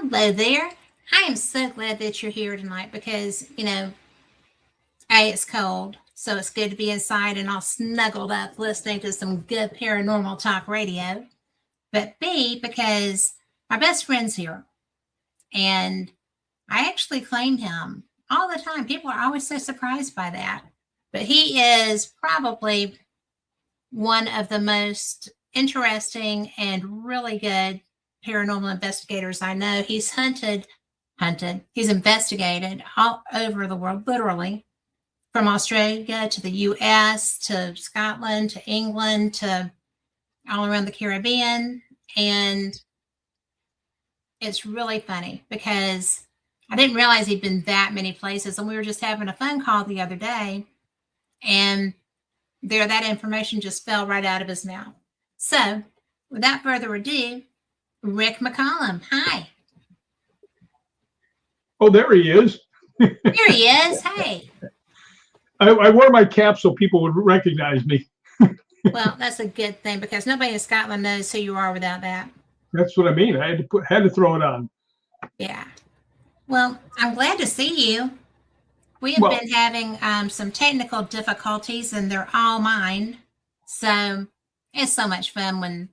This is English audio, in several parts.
Hello there. I am so glad that you're here tonight because, A, it's cold, so it's good to be inside and all snuggled up listening to some good paranormal talk radio. But B, because my best friend's here and I actually claim him all the time. People are always so surprised by that. But he is probably one of the most interesting and really good paranormal investigators I know. He's investigated all over the world, literally, from Australia to the US to Scotland to England to all around the Caribbean. And it's really funny because I didn't realize he'd been that many places. And we were just having a phone call the other day, and that information just fell right out of his mouth. So without further ado, Rick Mccallum. Hi. Oh, there he is. There he is. Hey. I wore my cap so people would recognize me. Well, that's a good thing because nobody in Scotland knows who you are without that. That's what I mean. I had to throw it on. Yeah. Well, I'm glad to see you. We have been having some technical difficulties, and they're all mine. So it's so much fun when,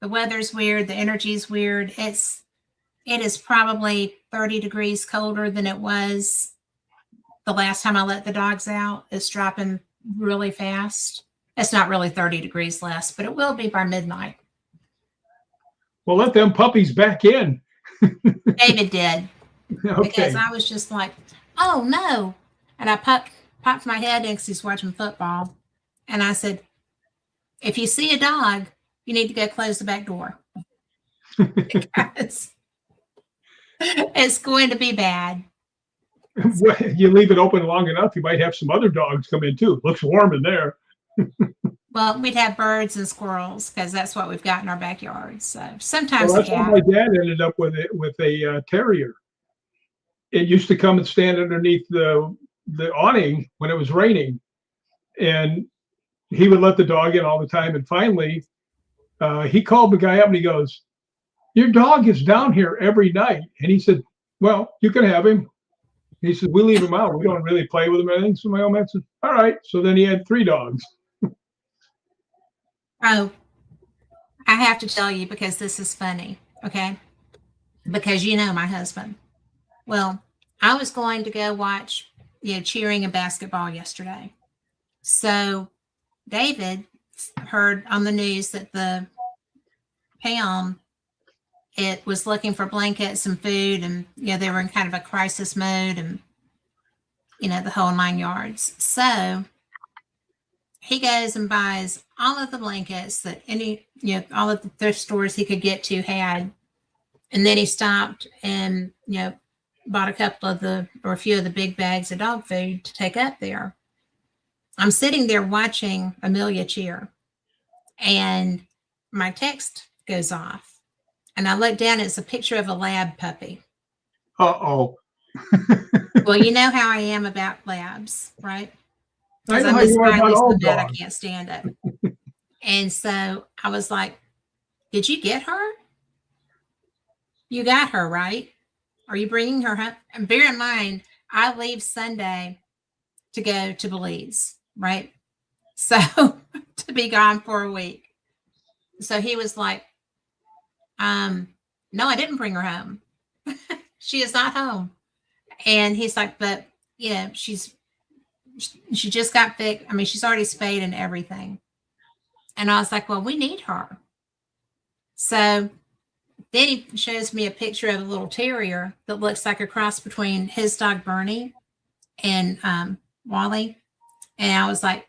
the weather's weird, the energy's weird. It is probably 30 degrees colder than it was the last time I let the dogs out. It's dropping really fast. It's not really 30 degrees less, but it will be by midnight. Well, let them puppies back in. David did. Okay. Because I was just like, oh no. And I popped my head in because he's watching football. And I said, if you see a dog, you need to go close the back door. Because it's going to be bad. You leave it open long enough, you might have some other dogs come in too. It looks warm in there. Well, we'd have birds and squirrels because that's what we've got in our backyard. So sometimes that's what my dad ended up with a terrier. It used to come and stand underneath the awning when it was raining, and he would let the dog in all the time. And finally, he called the guy up and he goes, "Your dog is down here every night." And he said, "Well, you can have him." He said, "We leave him out. We don't really play with him or anything." So my old man said, "All right." So then he had 3 dogs. Oh, I have to tell you because this is funny, okay? Because you know my husband. Well, I was going to go watch, cheering and basketball yesterday. So David heard on the news that the pound, it was looking for blankets and food, and they were in kind of a crisis mode, and the whole 9 yards. So he goes and buys all of the blankets that all of the thrift stores he could get to had. And then he stopped and, bought a few of the big bags of dog food to take up there. I'm sitting there watching Amelia cheer, and my text goes off. And I look down, it's a picture of a lab puppy. Uh-oh. Well, you know how I am about labs, right? I know how you are about all I dogs. can't stand it. And so I was like, did you get her? You got her, right? Are you bringing her home? And bear in mind, I leave Sunday to go to Belize, right? So to be gone for a week. So he was like, no, I didn't bring her home. She is not home. And he's like, but she just got fixed. I mean, she's already spayed and everything. And I was like, well, we need her. So then he shows me a picture of a little terrier that looks like a cross between his dog Bernie and Wally. And I was like,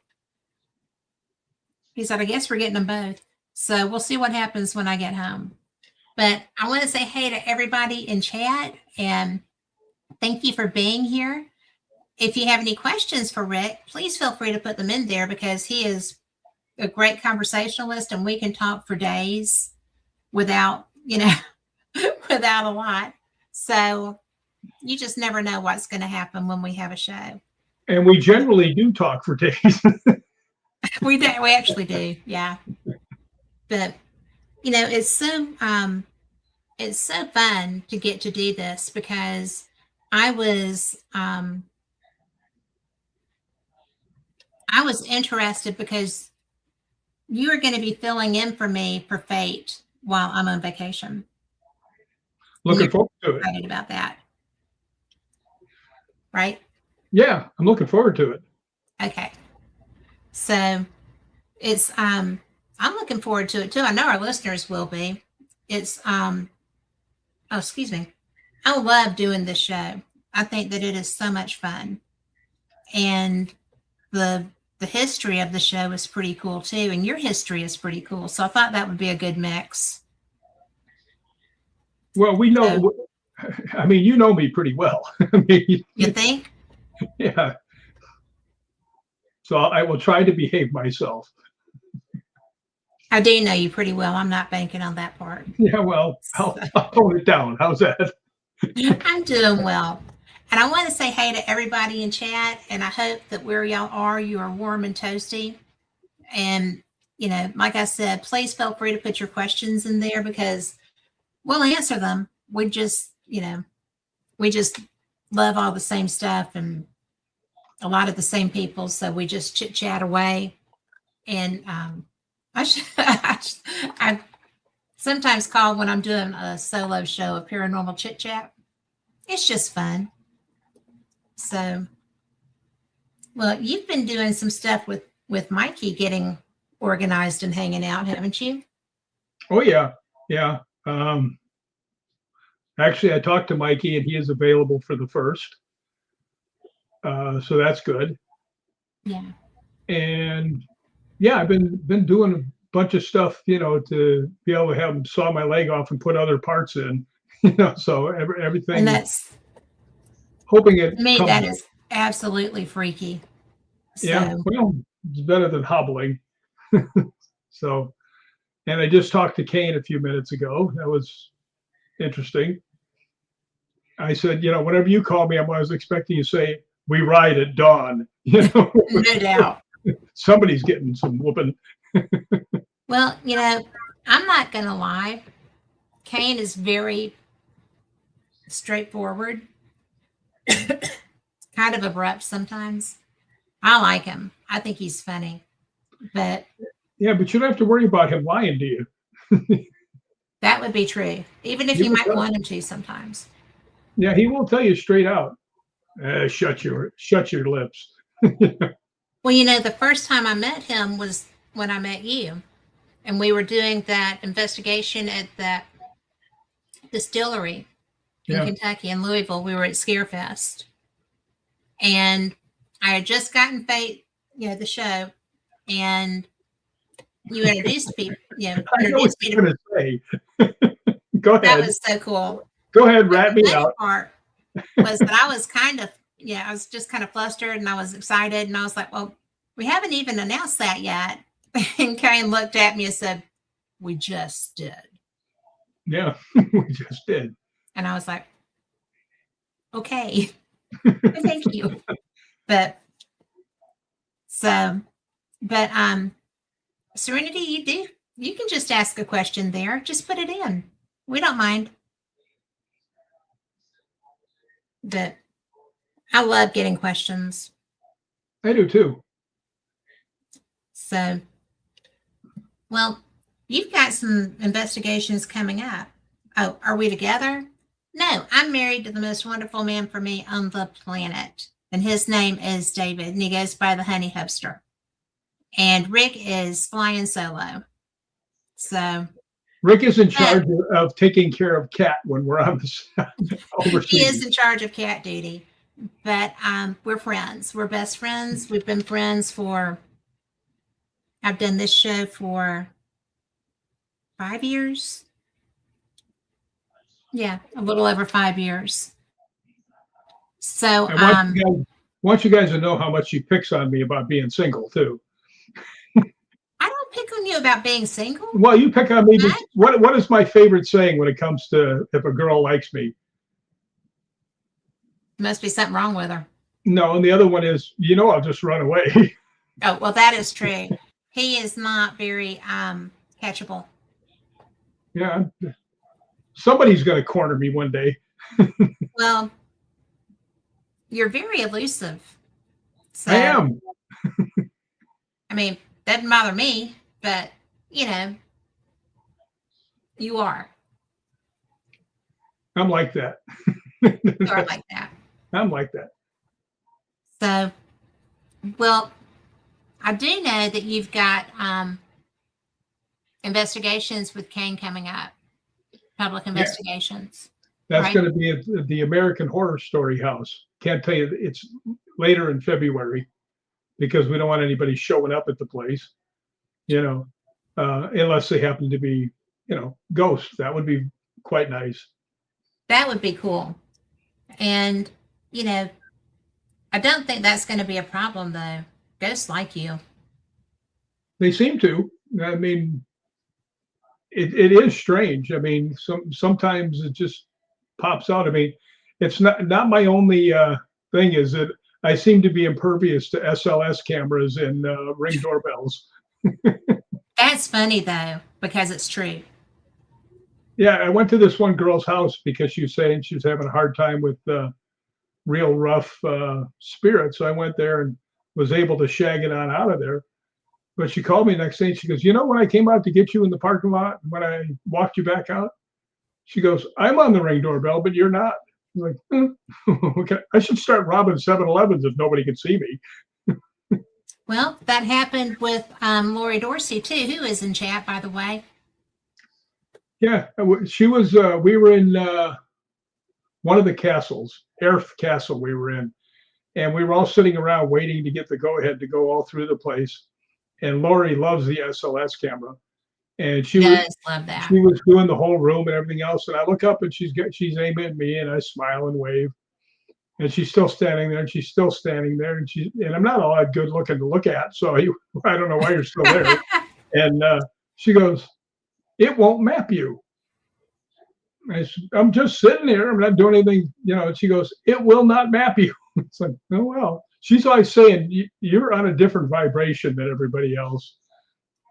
he said, I guess we're getting them both. So we'll see what happens when I get home. But I want to say hey to everybody in chat, and thank you for being here. If you have any questions for Rick, please feel free to put them in there because he is a great conversationalist and we can talk for days without, without a lot. So you just never know what's going to happen when we have a show. And we generally do talk for days. We do. We actually do. Yeah. But, it's so it's so fun to get to do this because I was I was interested because you are going to be filling in for me for Fate while I'm on vacation. And Looking you're forward to it. excited about that, right? Yeah, I'm looking forward to it. Okay. So it's I'm looking forward to it too. I know our listeners will be. It's oh, excuse me. I love doing this show. I think that it is so much fun. And the the history of the show is pretty cool too, and your history is pretty cool. So I thought that would be a good mix. Well, we So, know. I mean, you know me pretty well. I mean, you think? yeah. So I will try to behave myself. I do know you pretty well. I'm not banking on that part. Yeah, well, I'll tone it down. How's that? I'm doing well. And I want to say hey to everybody in chat. And I hope that where y'all are, you are warm and toasty. And, like I said, please feel free to put your questions in there because we'll answer them. We just love all the same stuff and a lot of the same people. So we just chit chat away. And I sometimes call when I'm doing a solo show a paranormal chit chat. It's just fun. So, well, you've been doing some stuff with Mikey getting organized and hanging out, haven't you? Oh yeah, yeah. Actually, I talked to Mikey, and he is available for the first. So that's good. Yeah. And yeah, I've been doing a bunch of stuff, to be able to have him saw my leg off and put other parts in, So everything. And that's Hoping it to me, comes. that is absolutely freaky. Yeah, So well, it's better than hobbling. So, and I just talked to Kane a few minutes ago. That was interesting. I said, whenever you call me, I was expecting you to say, we ride at dawn. no doubt. Somebody's getting some whooping. Well, I'm not gonna lie. Kane is very straightforward, kind of abrupt sometimes. I like him. I think he's funny. But Yeah, but you don't have to worry about him lying to you. that would be true, even if He you will might tell- want him to sometimes. Yeah, he will tell you straight out. Shut your lips. Well, the first time I met him was when I met you, and we were doing that investigation at that distillery in Yeah. Kentucky, in Louisville. We were at Scarefest, and I had just gotten Fate, the show, and you introduced people. I know what Introduced me you're to. going to say. Go That ahead. was so cool. Go ahead, But rat the me funny out. part was that I was I was just kind of flustered and I was excited and I was like, well, we haven't even announced that yet. And Kane looked at me and said, we just did. Yeah, we just did. And I was like, okay, thank you. But Serenity, you can just ask a question there. Just put it in. We don't mind. But I love getting questions. I do too. So, well, you've got some investigations coming up. Oh, are we together? No, I'm married to the most wonderful man for me on the planet. And his name is David, and he goes by the Honey Hipster. And Rick is flying solo. So Rick is in charge of taking care of Cat when we're on the overseas. He is in charge of cat duty. But we're friends. We're best friends. We've been friends I've done this show for 5 years. Yeah, a little over 5 years. So I want you guys to know how much she picks on me about being single too. I don't pick on you about being single. Well, you pick on me. What is my favorite saying when it comes to if a girl likes me? Must be something wrong with her. No, and the other one is, I'll just run away. Oh, well, that is true. He is not very catchable. Yeah. Somebody's going to corner me one day. Well, you're very elusive. I So, am. I mean, doesn't bother me, but you are. I'm like that. You are like that. I'm like that. So, well, I do know that you've got investigations with Kane coming up, public Yeah, investigations, that's right? going to be at the American Horror Story House. Can't tell you, it's later in February because we don't want anybody showing up at the place, unless they happen to be, ghosts. That would be quite nice. That would be cool. And, you know, I don't think that's going to be a problem, though. Ghosts like you. They seem to. I mean, it is strange. I mean, sometimes it just pops out. I mean, it's not my only thing is that I seem to be impervious to SLS cameras and Ring doorbells. That's funny, though, because it's true. Yeah, I went to this one girl's house because she was saying she was having a hard time with real rough spirits. So I went there and was able to shag it on out of there. But she called me next day and she goes, when I came out to get you in the parking lot, when I walked you back out, she goes, I'm on the Ring doorbell, but you're not. I'm like, okay, I should start robbing 7-Elevens if nobody can see me. Well, that happened with Lori Dorsey, too, who is in chat, by the way. Yeah, she was, we were in one of the castles, Airth Castle we were in. And we were all sitting around waiting to get the go ahead to go all through the place. And Lori loves the SLS camera. And She does love she that. was doing the whole room and everything else. And I look up and she's aiming at me and I smile and wave. And she's still standing there and she's still standing there. And I'm not all that good looking to look at. So I don't know why you're still there. And she goes, it won't map you. I'm just sitting here. I'm not doing anything, And she goes, it will not map you. It's like, oh, well. She's always saying you're on a different vibration than everybody else.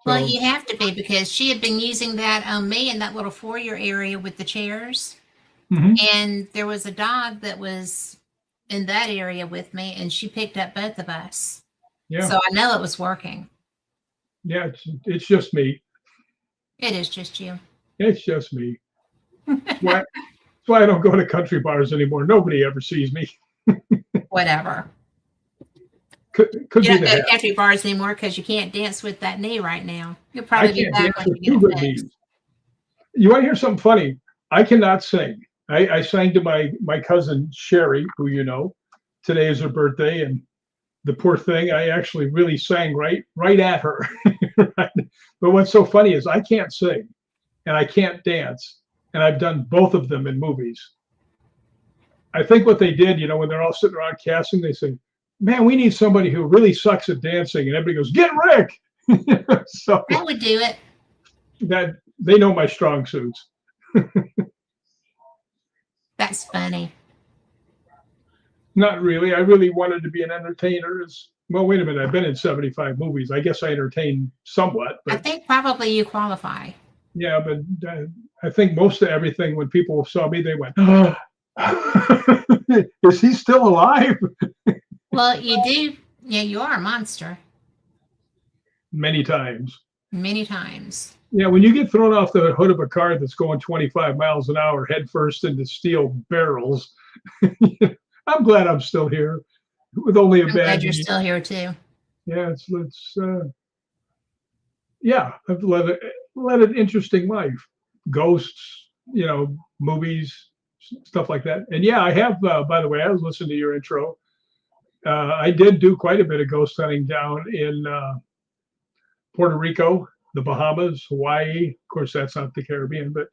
So, Well, you have to be because she had been using that on me in that little foyer area with the chairs. mm-hmm. And there was a dog that was in that area with me, and she picked up both of us. Yeah. So I know it was working. Yeah, it's just me. It is just you. It's just me. That's why I don't go to country bars anymore. Nobody ever sees me. Whatever. Could you be don't the go to hat. country bars anymore because you can't dance with that knee right now. You'll I probably be can't back dance when with you two get it good fixed. knees. You want to hear something funny? I cannot sing. I sang to my cousin Sherry, who today is her birthday, and the poor thing, I actually really sang right at her. Right? But what's so funny is I can't sing and I can't dance, and I've done both of them in movies. I think what they did, when they're all sitting around casting, they say, "Man, we need somebody who really sucks at dancing," and everybody goes, "Get Rick." So I would do it. that they know my strong suits. That's funny. Not really. I really wanted to be an entertainer. Well, wait a minute. I've been in 75 movies. I guess I entertain somewhat, I but think probably you qualify. yeah, but I think most of everything, when people saw me, they went, oh, is he still alive? Well, you do. Yeah, you are a monster. Many times. Many times. Yeah, when you get thrown off the hood of a car that's going 25 miles an hour head first into steel barrels, I'm glad I'm still here with only a I'm bad glad you're knee. still here too. Yeah, yeah, I've led an interesting life. Ghosts, movies, stuff like that. And yeah, I have. By the way, I was listening to your intro. I did do quite a bit of ghost hunting down in Puerto Rico, the Bahamas, Hawaii. Of course, that's not the Caribbean, but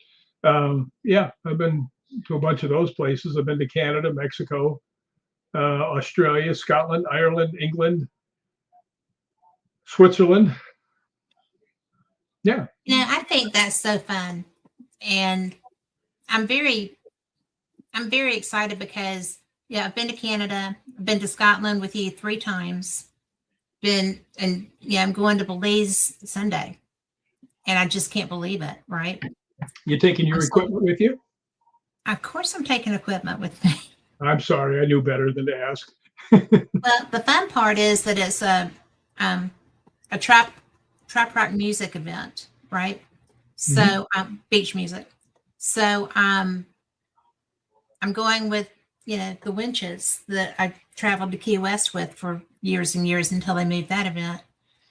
yeah, I've been to a bunch of those places. I've been to Canada, Mexico, Australia, Scotland, Ireland, England, Switzerland. Yeah. I think that's so fun. And I'm very excited because I've been to Canada, I've been to Scotland with you 3 times. I'm going to Belize Sunday. And I just can't believe it, right? You taking your Absolutely. equipment with you? Of course, I'm taking equipment with me. I'm sorry, I knew better than to ask. Well, the fun part is that it's um, a trap rock music event, right? Mhm. So beach music. So I'm going with the winches that I traveled to Key West with for years and years until they moved that event.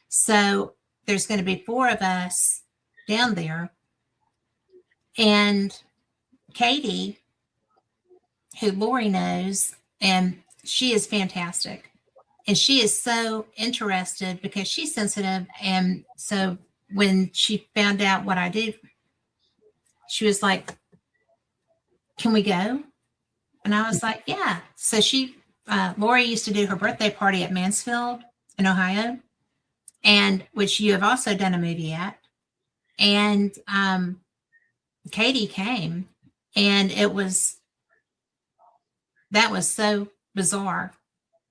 So there's going to be four of us down there, and Katie, who Lori knows, and she is fantastic. And she is so interested because she's sensitive. And so when she found out what I did, she was like, "Can we go?" And I was like, "Yeah." So Lori used to do her birthday party at Mansfield in Ohio, and which you have also done a movie at. And Katie came, and that was so bizarre.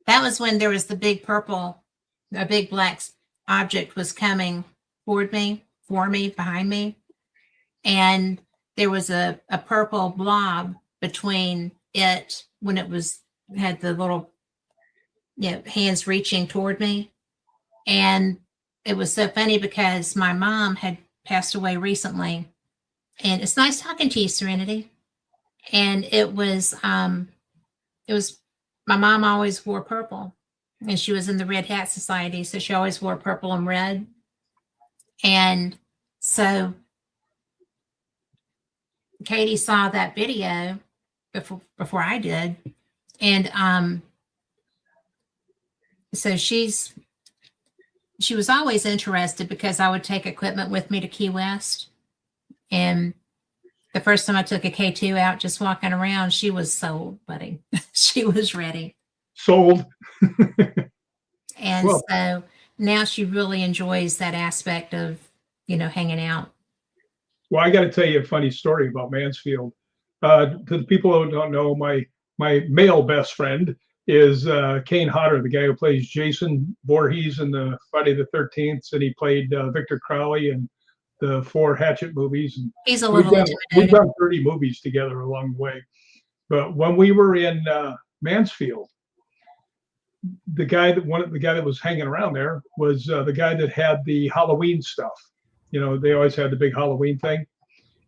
That was when there was a big black object was coming toward me, for me, behind me. And there was a purple blob between it when had the little, hands reaching toward me. And it was so funny because my mom had passed away recently. And it's nice talking to you, Serenity. And it was my mom always wore purple, and she was in the Red Hat Society, so she always wore purple and red. And so Katie saw that video before I did, and so she was always interested because I would take equipment with me to Key West. And the first time I took a K2 out, just walking around, she was sold, buddy. She was ready. Sold. And Well, so now she really enjoys that aspect of, hanging out. well, I got to tell you a funny story about Mansfield. To the people who don't know, my male best friend is Kane Hodder, the guy who plays Jason Voorhees in the Friday the 13th, and he played Victor Crowley in the 4 Hatchet movies. And He's a we've little done we've intimidating. done 30 movies together along the way. But when we were in Mansfield, the guy that was hanging around there was the guy that had the Halloween stuff. They always had the big Halloween thing.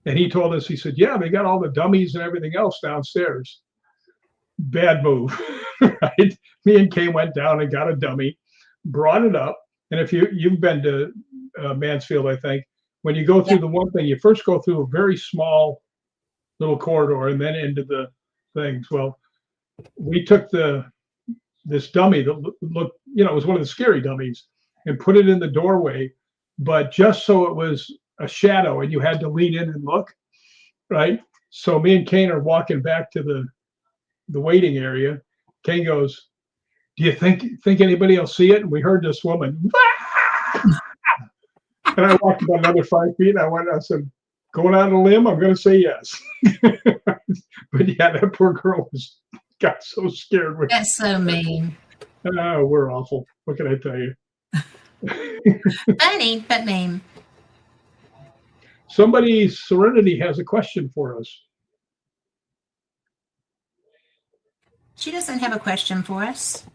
And he told us, he said, "Yeah, they got all the dummies and everything else downstairs." Bad move, right? Me and Kay went down and got a dummy, brought it up. And if you've been to Mansfield, I think when you go Yeah. through the one thing, you first go through a very small little corridor and then into the things. Well, we took this dummy that looked, it was one of the scary dummies, and put it in the doorway, but just so it was a shadow and you had to lean in and look, right? So me and Kane are walking back to the waiting area. Kane goes, "Do you think anybody will see it?" And we heard this woman, and I walked about another 5 feet. And I said, "Going out on a limb, I'm going to say yes." But yeah, that poor girl got so scared. That's so mean. We're awful. What can I tell you? Funny, but mean. Somebody, Serenity, has a question for us. She doesn't have a question for us.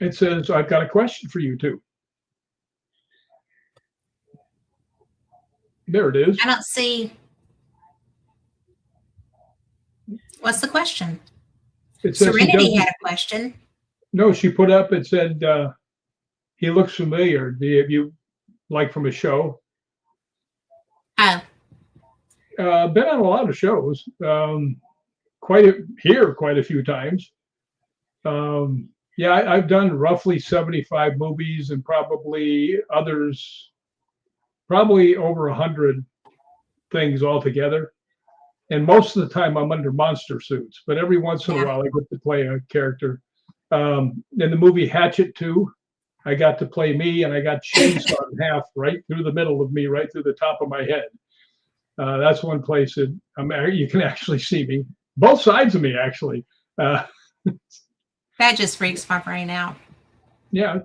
It says, "I've got a question for you too." There it is. I don't see. What's the question? It says he Serenity had doesn't. a question. No, she put up. It said he looks familiar. Do you like from a show? Oh, Been on a lot of shows. Quite a few times. Yeah, I've done roughly 75 movies and probably over 100 things altogether. And most of the time I'm under monster suits, but every once in a yeah. while I get to play a character. In the movie Hatchet 2, I got to play me, and I got chainsawed in half right through the middle of me, right through the top of my head. That's one place that you can actually see me. Both sides of me, actually. Uh, That just freaks my brain out. yeah,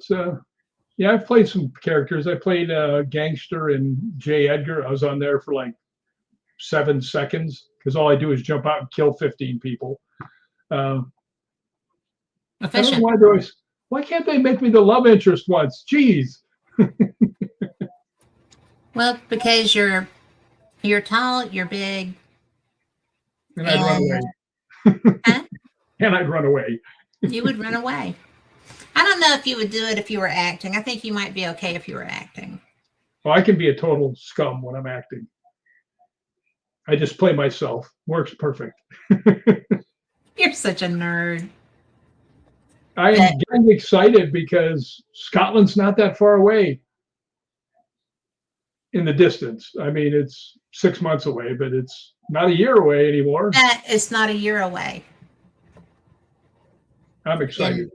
I've played some characters. I played Gangster in J. Edgar. I was on there for like 7 seconds because all I do is jump out and kill 15 people. I don't know Efficient. why can't they make me the love interest once? Jeez. Well, because you're tall, you're big, And I'd run and away. huh? And I'd run away. You would run away. I don't know if you would do it if you were acting. I think you might be okay if you were acting. Well, I can be a total scum when I'm acting. I just play myself. Works perfect. You're such a nerd. I am But getting excited because Scotland's not that far away in the distance. I mean, it's 6 months away, but it's not a year away anymore. it's not a year away. I'm excited. And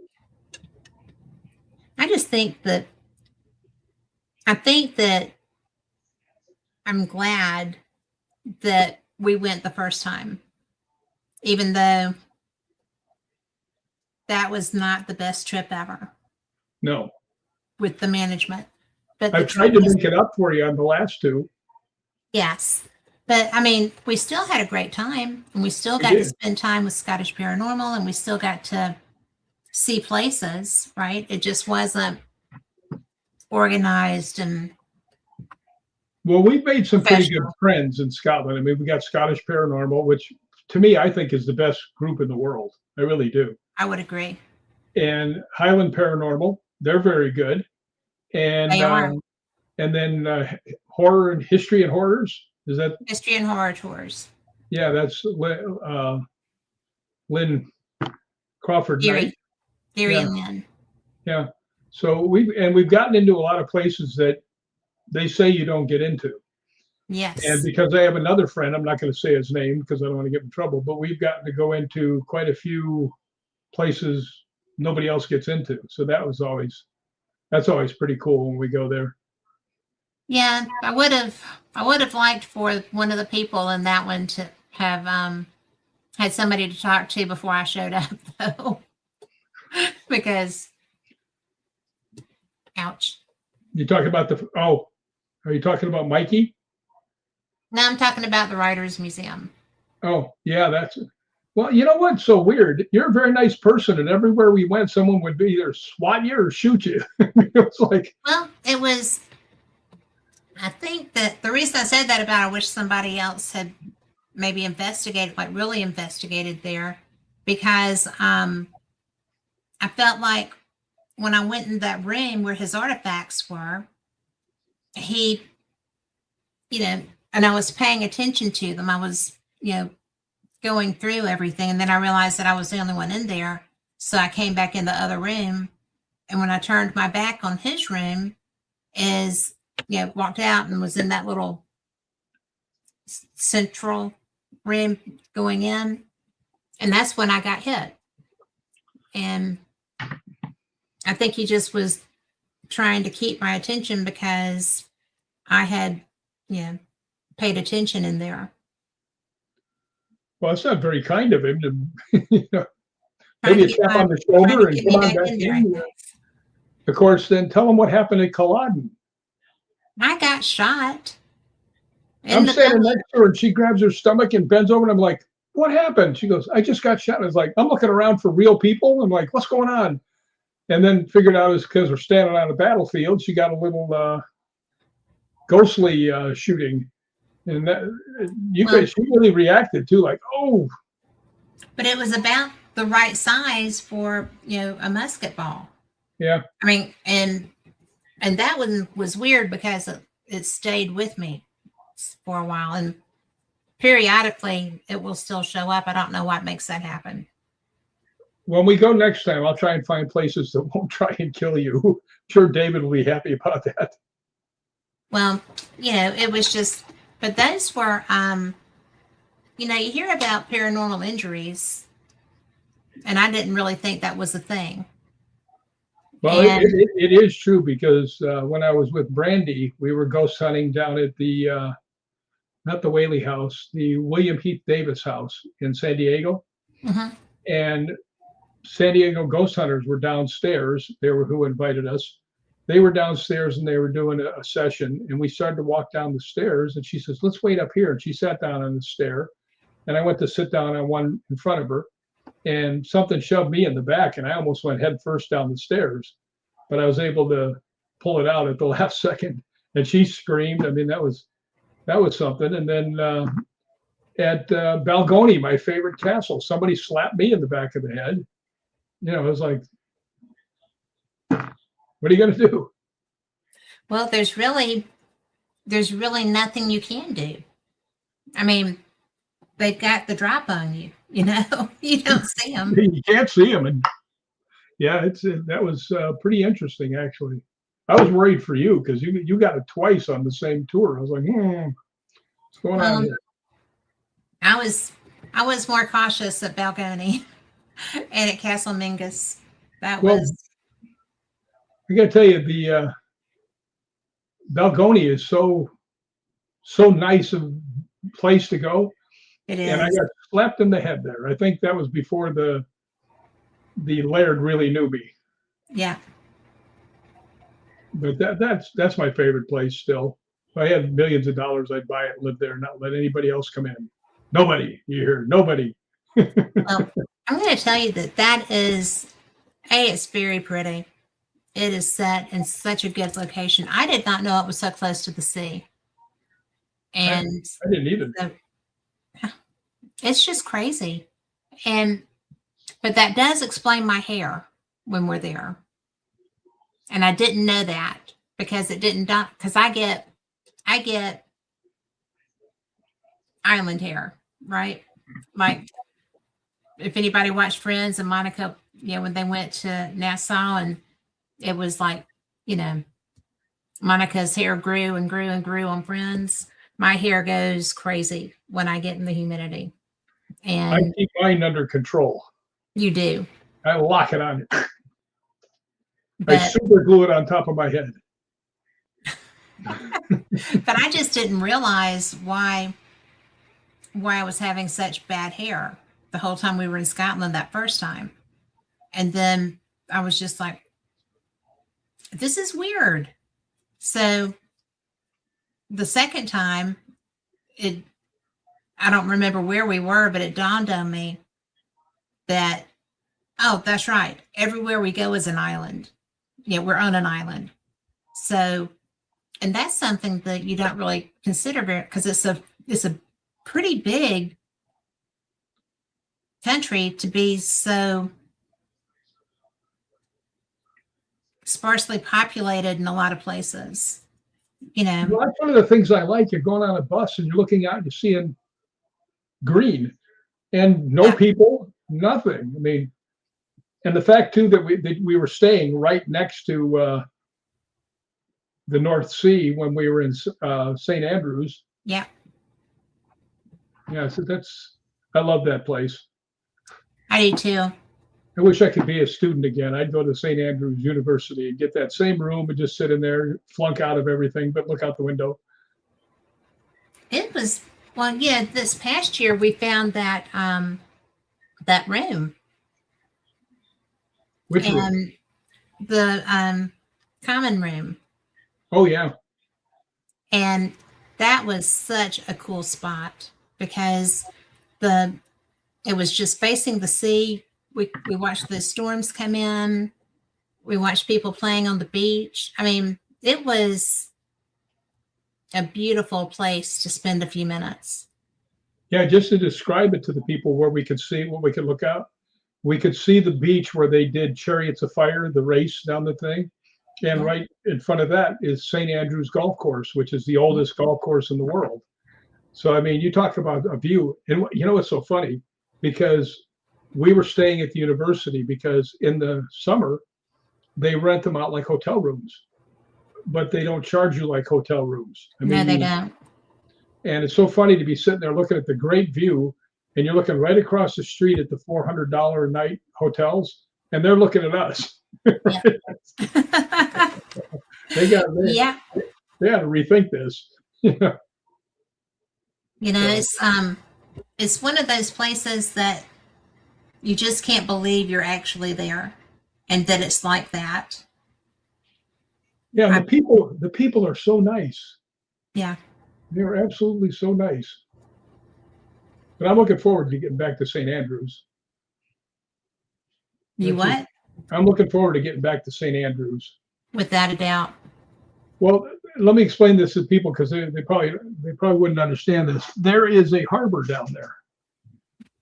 I just think that I think that I'm glad that we went the first time, even though that was not the best trip ever No, with the management. But the I've tried trip to was, make it up for you on the last two. yes. But I mean, we still had a great time and we still We got to did. spend time with Scottish Paranormal and we still got to see places, right? It just wasn't organized and Well, we've made some pretty good professional. friends in Scotland. I mean, we got Scottish Paranormal, which to me, I think is the best group in the world. I really do. I would agree. And Highland Paranormal, they're very good. They And are. then horror and history and horrors. Is that? History and horror tours. Yeah, that's Lynn Crawford Knight. Theory. Theory Yeah, and Lynn. yeah. So we've gotten into a lot of places that they say you don't get into. And Yes. because I have another friend, I'm not going to say his name because I don't want to get in trouble, but we've gotten to go into quite a few places nobody else gets into. So that's always pretty cool when we go there. Yeah, I would have liked for one of the people in that one to have had somebody to talk to before I showed up though. Because ouch. You talk about are you talking about Mikey? Now I'm talking about the Writers Museum. Oh, yeah, well, you know what's so weird? You're a very nice person, and everywhere we went, someone would either swat you or shoot you. It's like, Well, it was I think that the reason I said that about I wish somebody else had maybe investigated, like really investigated there, because I felt like when I went in that room where his artifacts were, he, and I was paying attention to them. I was, going through everything. And then I realized that I was the only one in there. So I came back in the other room. And when I turned my back on his room, is, walked out and was in that little central room going in. And that's when I got hit. And I think he just was trying to keep my attention because I had, paid attention in there. well, it's not very kind of him to, Trying maybe to a get tap on the trying to shoulder and get come me on back back in there, I in. guess. Of course, then tell him what happened at Culloden. I got shot in I'm the standing belly. next to her and she grabs her stomach and bends over and I'm like, what happened? She goes, I just got shot. I was like, I'm looking around for real people. I'm like, what's going on? And then figured out it's because we're standing on a battlefield. She got a little ghostly shooting. And Well, she really reacted too, like, oh, but it was about the right size for, a musket ball. yeah. I mean, and that one was weird because it stayed with me for a while. And periodically it will still show up. I don't know what makes that happen. When we go next time, I'll try and find places that won't try and kill you. I'm sure David will be happy about that. Well, it was just, but those were, you hear about paranormal injuries, and I didn't really think that was a thing. Well, And it is true because when I was with Brandy, we were ghost hunting down at the not the Whaley House, the William Heath Davis House in San Diego, mhm, and San Diego ghost hunters were downstairs. They were who invited us, they were downstairs and they were doing a session, and we started to walk down the stairs, and she says, let's wait up here. And she sat down on the stair, and I went to sit down on one in front of her, and something shoved me in the back, and I almost went head first down the stairs, but I was able to pull it out at the last second, and she screamed. I mean, that was something. And then at Balgoni, my favorite castle, somebody slapped me in the back of the head. You know, it was like, what are you going to do? Well, there's really nothing you can do. I mean, they've got the drop on you. You know, you don't see them. You can't see them, and yeah, that was pretty interesting actually. I was worried for you because you got it twice on the same tour. I was like, what's going on here? I was more cautious at Balgoni and at Castle Mingus. I got to tell you, the Balgoni is so nice a place to go. It is. And I got slapped in the head there. I think that was before the Laird really knew me. Yeah. But that's my favorite place still. If I had millions of dollars, I'd buy it, live there, not let anybody else come in. Nobody. You hear nobody. Well, I'm going to tell you that is, it's very pretty. It is set in such a good location. I did not know it was so close to the sea. And I didn't either. It's just crazy. But that does explain my hair when we're there. And I didn't know that because it didn't, because I get island hair, right? Like if anybody watched Friends and Monica, you know, when they went to Nassau, and it was like, you know, Monica's hair grew and grew and grew on Friends. My hair goes crazy when I get in the humidity. And I keep mine under control. You do. I lock it on. I super glue it on top of my head. But I just didn't realize why I was having such bad hair the whole time we were in Scotland that first time. And then I was just like, this is weird. So the second time, I don't remember where we were, but it dawned on me that, oh, that's right. Everywhere we go is an island. Yeah, we're on an island. So, and that's something that you don't really consider because it's a pretty big country to be so sparsely populated in a lot of places. You know, well, that's one of the things I like. You're going on a bus and you're looking out and you're seeing green and no people, nothing. I mean, and the fact too that we were staying right next to the North Sea when we were in St. Andrews. Yeah. Yeah, so I love that place. I do too. I wish I could be a student again. I'd go to St. Andrews University and get that same room and just sit in there, flunk out of everything, but look out the window. It was, well, yeah, this past year we found that that room. Which room? The common room. Oh, yeah. And that was such a cool spot because it was just facing the sea. We watched the storms come in. We watched people playing on the beach. I mean, it was a beautiful place to spend a few minutes. Yeah, just to describe it to the people where we could see what we could look out. We could see the beach where they did Chariots of Fire, the race down the thing. And right in front of that is St. Andrews Golf Course, which is the oldest golf course in the world. So, I mean, you talk about a view. And you know, it's so funny because we were staying at the university because in the summer, they rent them out like hotel rooms, but they don't charge you like hotel rooms. I mean, no, they don't. And it's so funny to be sitting there looking at the great view, and you're looking right across the street at the $400 a night hotels, and they're looking at us. Yeah. They got to rethink this. You know, it's one of those places that you just can't believe you're actually there and that it's like that. Yeah, and I, the people are so nice. yeah. They're absolutely so nice. But I'm looking forward to getting back to St. Andrews. You That's just what? I'm looking forward to getting back to St. Andrews. Without a doubt. Well, let me explain this to people because they probably wouldn't understand this. There is a harbor down there.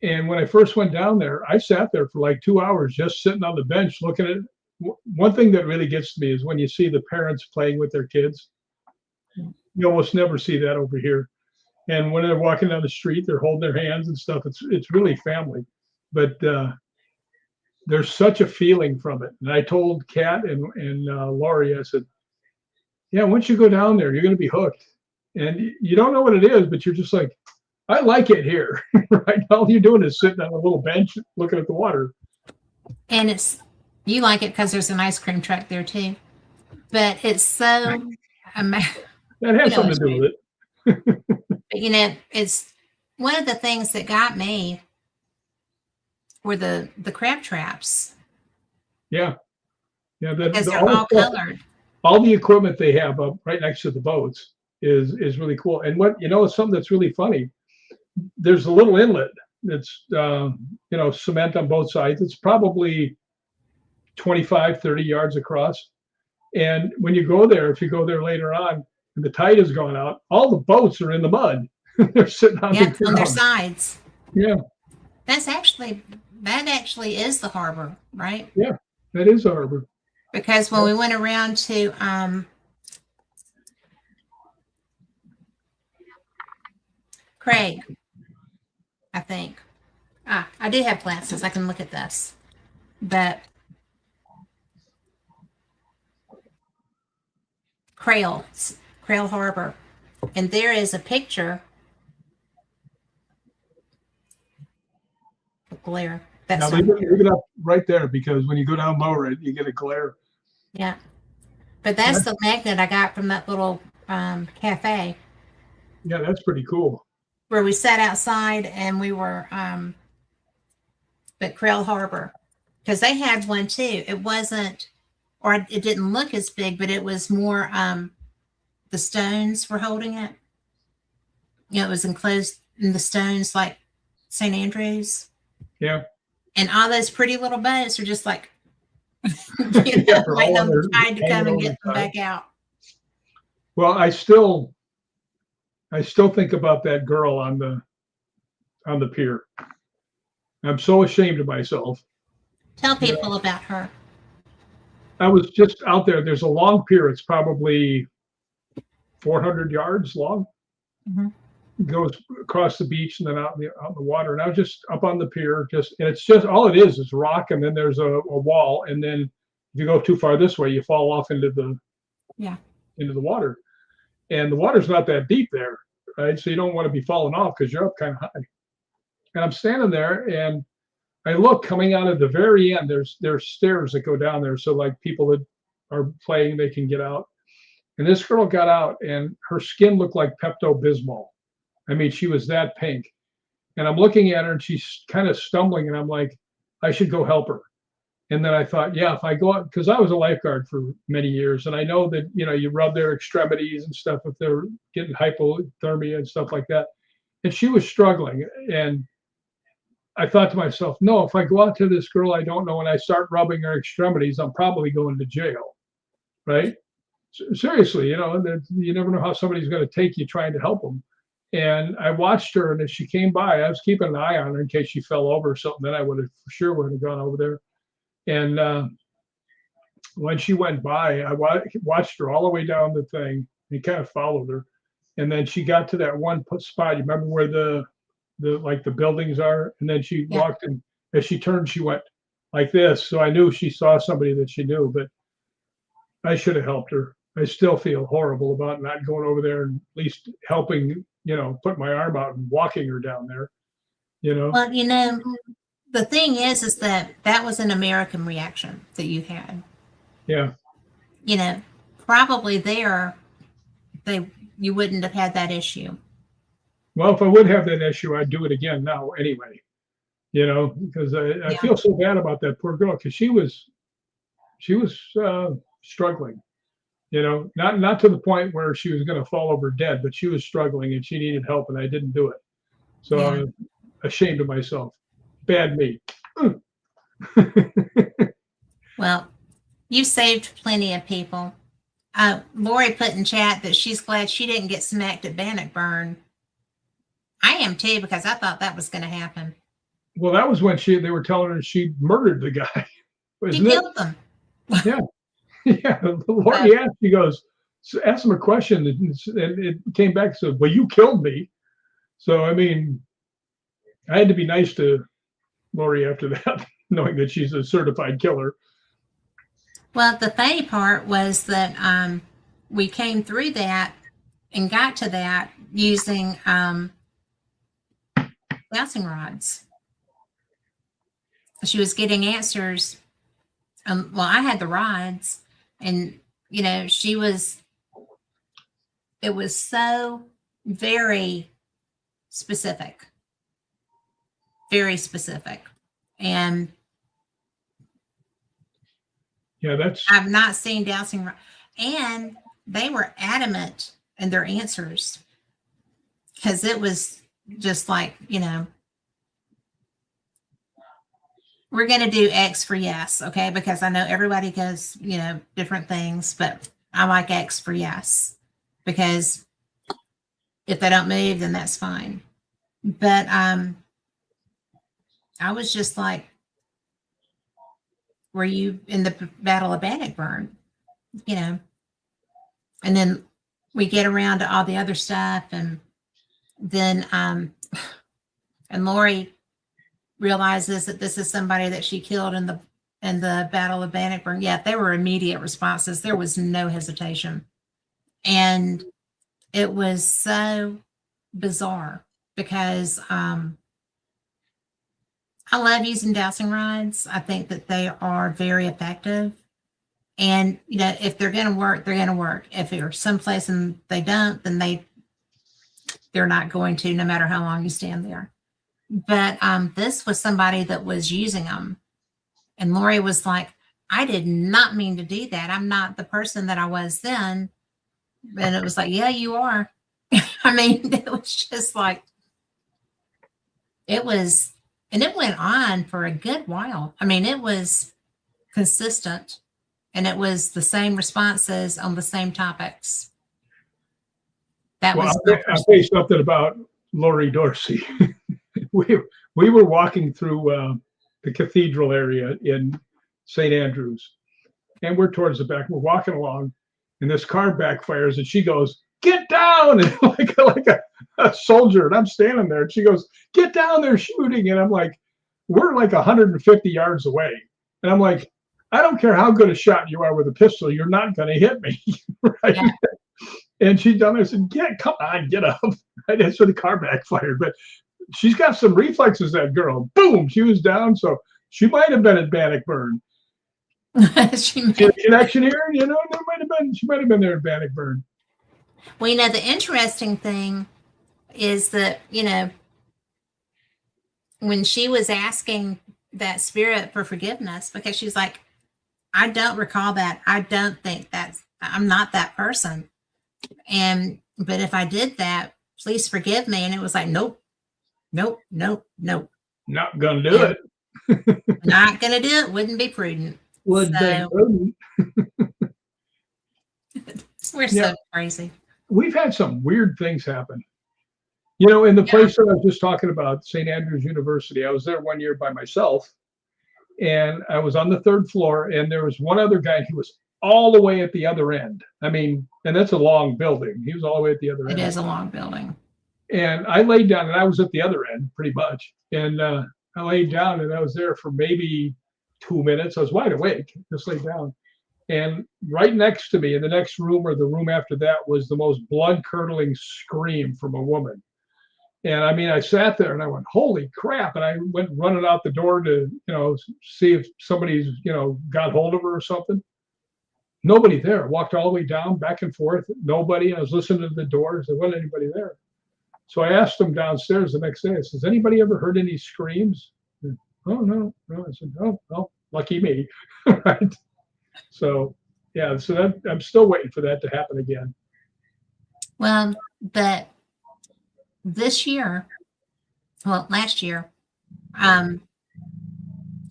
And when I first went down there, I sat there for like 2 hours just sitting on the bench looking at it. One thing that really gets to me is when you see the parents playing with their kids. You almost never see that over here. And when they're walking down the street, they're holding their hands and stuff. It's really family. But there's such a feeling from it. And I told Kat and Laurie, I said, yeah, once you go down there, you're going to be hooked. And you don't know what it is, but you're just like, I like it here. Right? All you're doing is sitting on a little bench looking at the water. And you like it because there's an ice cream truck there too. But it's so, ama- That you has know, something it's to do rude. with it. But it's one of the things that got me were the crab traps Yeah. Yeah. because they're All the all stuff, colored. all the equipment they have up right next to the boats is really cool. And it's something that's really funny. There's a little inlet that's, cement on both sides. It's probably 25, 30 yards across. And when you go there, if you go there later on, and the tide has gone out, all the boats are in the mud. They're sitting on the Yep, on their ground. sides. Yeah, That actually is the harbor, right? yeah, that is a harbor. Because when we went around to Craig, I think. I do have glasses. I can look at this. But Crail Harbor. And there is a picture of glare. Now That's leave not it, there. leave it up right there because when you go down lower, you get a glare. Yeah. But that's the magnet I got from that little cafe Yeah, that's pretty cool. where we sat outside and we were at Crail Harbor. Because they had one too. It wasn't, or it didn't look as big, but it was more the stones were holding it. It was enclosed in the stones like St. Andrews. Yeah. And all those pretty little boats are just like, Yeah, they're waiting all on the tide to hanging come and over get the them side. back out. Well, I still think about that girl on the pier. I'm so ashamed of myself. Tell You know, people about her. I was just out there. There's a long pier. It's probably 400 yards long. Mhm. It goes across the beach and then out in the water. And I was just up on the pier, and it's just all it is rock, and then there's a wall, and then if you go too far this way, you fall off into the Yeah. water. And the water's not that deep there, right? So you don't want to be falling off because you're up kind of high. And I'm standing there, and I look coming out of the very end. There's stairs that go down there, so like people that are playing, they can get out. And this girl got out, and her skin looked like Pepto Bismol. I mean, she was that pink. And I'm looking at her, and she's kind of stumbling, and I'm like, I should go help her. And then I thought, yeah, if I go out, because I was a lifeguard for many years, and I know that you rub their extremities and stuff if they're getting hypothermia and stuff like that. And she was struggling, and I thought to myself, no, if I go out to this girl I don't know and I start rubbing her extremities, I'm probably going to jail, right? Seriously, you never know how somebody's going to take you trying to help them. And I watched her, and as she came by, I was keeping an eye on her in case she fell over or something. Then I would have for sure would have gone over there. And when she went by, I watched her all the way down the thing and kind of followed her. And then she got to that one spot. You remember where the like the buildings are? And then she Yeah. walked, and as she turned, she went like this. So I knew she saw somebody that she knew, but I should have helped her. I still feel horrible about not going over there and at least helping, put my arm out and walking her down there, Well, the thing is that was an American reaction that you had. Yeah. Probably you wouldn't have had that issue. Well, if I would have that issue, I'd do it again now anyway, because I Yeah. feel so bad about that poor girl because she was struggling, not to the point where she was going to fall over dead, but she was struggling and she needed help, and I didn't do it. So I Yeah. was ashamed of myself. Bad me. Well, you saved plenty of people. Lori put in chat that she's glad she didn't get smacked at Bannockburn. I am too, because I thought that was going to happen. Well, that was when they were telling her she murdered the guy, She isn't it? killed them. Yeah. Yeah. Lori asked, she goes, asked him a question, and it came back and said, well, you killed me. So, I mean, I had to be nice to Lori after that, knowing that she's a certified killer. Well, the funny part was that we came through that and got to that using dowsing rods. She was getting answers. Well, I had the rods, and it was so very specific, and Yeah, I've not seen dowsing rods, and they were adamant in their answers, because it was just like, we're going to do X for yes, okay? Because I know everybody goes, different things, but I like X for yes, because if they don't move, then that's fine. But I was just like, were you in the Battle of Bannockburn? And then we get around to all the other stuff, and then and Lori realizes that this is somebody that she killed in the Battle of Bannockburn. Yeah, there were immediate responses. There was no hesitation. And it was so bizarre, because I love using dowsing rods. I think that they are very effective. And, if they're going to work, they're going to work. If they're someplace and they don't, then they're not going to, no matter how long you stand there. But this was somebody that was using them. And Lori was like, I did not mean to do that. I'm not the person that I was then. And it was like, yeah, you are. I mean, it was just like, and it went on for a good while. I mean, it was consistent, and it was the same responses on the same topics. I'll tell you something about Lori Dorsey. we were walking through the cathedral area in St. Andrews, and we're towards the back. We're walking along, and this car backfires, and she goes, "Get down!" And like a soldier, and I'm standing there, and she goes, "Get down! They're shooting!" And I'm like, "We're like 150 yards away," and I'm like, "I don't care how good a shot you are with a pistol, you're not going to hit me." Right? Yeah. And she's down there. I said, come on, get up. That's when the car backfired. But she's got some reflexes, that girl. Boom, she was down. So she might have been at Bannockburn. She connection here, she might have been there at Bannockburn. Well, the interesting thing is that, when she was asking that spirit for forgiveness, because she's like, I don't recall that. I don't think I'm not that person. But if I did that, please forgive me. And it was like, nope. Not gonna do it. Not gonna do it. Wouldn't be prudent. Would be prudent. We're so crazy. We've had some weird things happen. In the place that I was just talking about, St. Andrews University, I was there one year by myself, and I was on the third floor, and there was one other guy who was all the way at the other end. I mean, and that's a long building. He was all the way at the other end. It is a long building. And I laid down, and I was at the other end pretty much. And I laid down, and I was there for maybe 2 minutes. I was wide awake, just laid down. And right next to me in the next room, or the room after that, was the most blood-curdling scream from a woman. And I mean, I sat there and I went, holy crap. And I went running out the door to, see if somebody's, got hold of her or something. Nobody there. Walked all the way down, back and forth. Nobody. I was listening to the doors. There wasn't anybody there. So I asked them downstairs the next day, I said, has anybody ever heard any screams? Oh, no. I said, oh, well, lucky me. Right. So Yeah, so that I'm still waiting for that to happen again. Well, but this year, well, last year, um,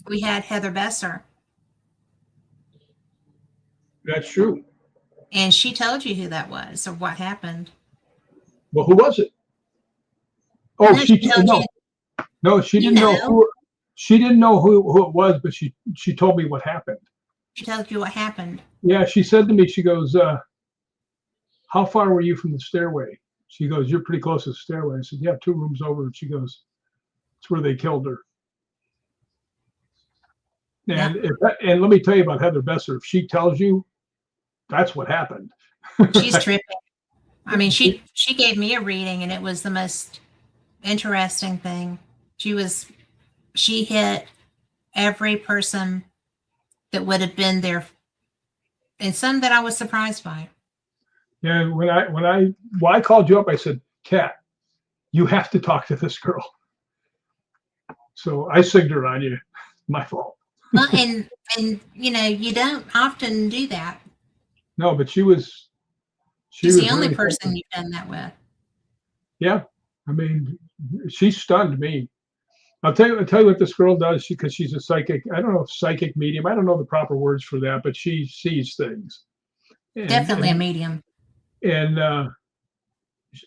we had Heather Besser, That's true. and she told you who that was or what happened. Well, who was it? Oh, No, she told you. no, she You didn't know know, who. She didn't know who it was, but she told me what happened. she told you what happened. Yeah, she said to me, she goes, "How far were you from the stairway?" She goes, "You're pretty close to the stairway." I said, "Yeah, 2 rooms over." And she goes, "It's where they killed her." Yep, And let me tell you about Heather Besser. If she tells you, that's what happened. she's tripping. I mean, she gave me a reading, and it was the most interesting thing. She was she hit every person that would have been there, and some that I was surprised by. Yeah, when I called you up, I said, "Kat, you have to talk to this girl." So I signed her on you. My fault. Well, and you don't often do that. No, but she She's was the only really person thinking. you've done that with. Yeah, I mean, she stunned me. I'll tell you what this girl does. Because she's a psychic. I don't know if psychic medium. I don't know the proper words for that, but she sees things. And Definitely a and medium. and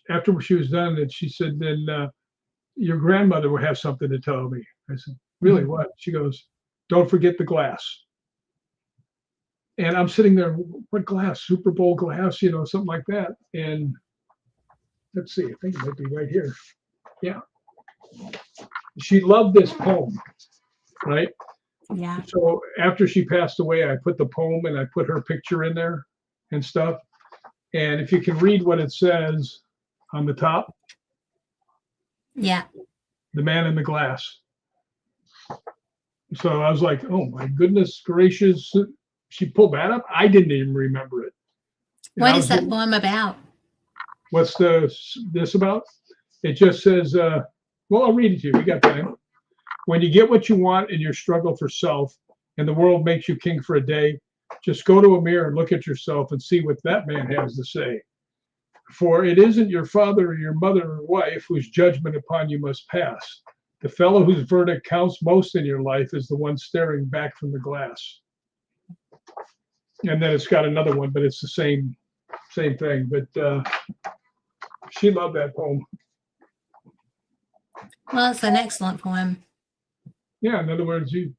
after she was done, and she said, "Then your grandmother will have something to tell me." I said, "Really? Mhm. What?" She goes, "Don't forget the glass." And I'm sitting there, what glass? Super Bowl glass, something like that. And let's see, I think it might be right here. Yeah. She loved this poem, right? Yeah. So after she passed away, I put the poem and I put her picture in there and stuff. And if you can read what it says on the top, Yeah. the man in the glass. So I was like, oh my goodness gracious. She pulled that up. I didn't even remember it. And I What is was that getting, poem about? what's this about? It just says, well, I'll read it to you. We got time. When you get what you want in your struggle for self and the world makes you king for a day, just go to a mirror and look at yourself and see what that man has to say. For it isn't your father or your mother or wife whose judgment upon you must pass. The fellow whose verdict counts most in your life is the one staring back from the glass. And then it's got another one, but it's the same thing. But she loved that poem. Well, it's an excellent poem. Yeah, in other words, you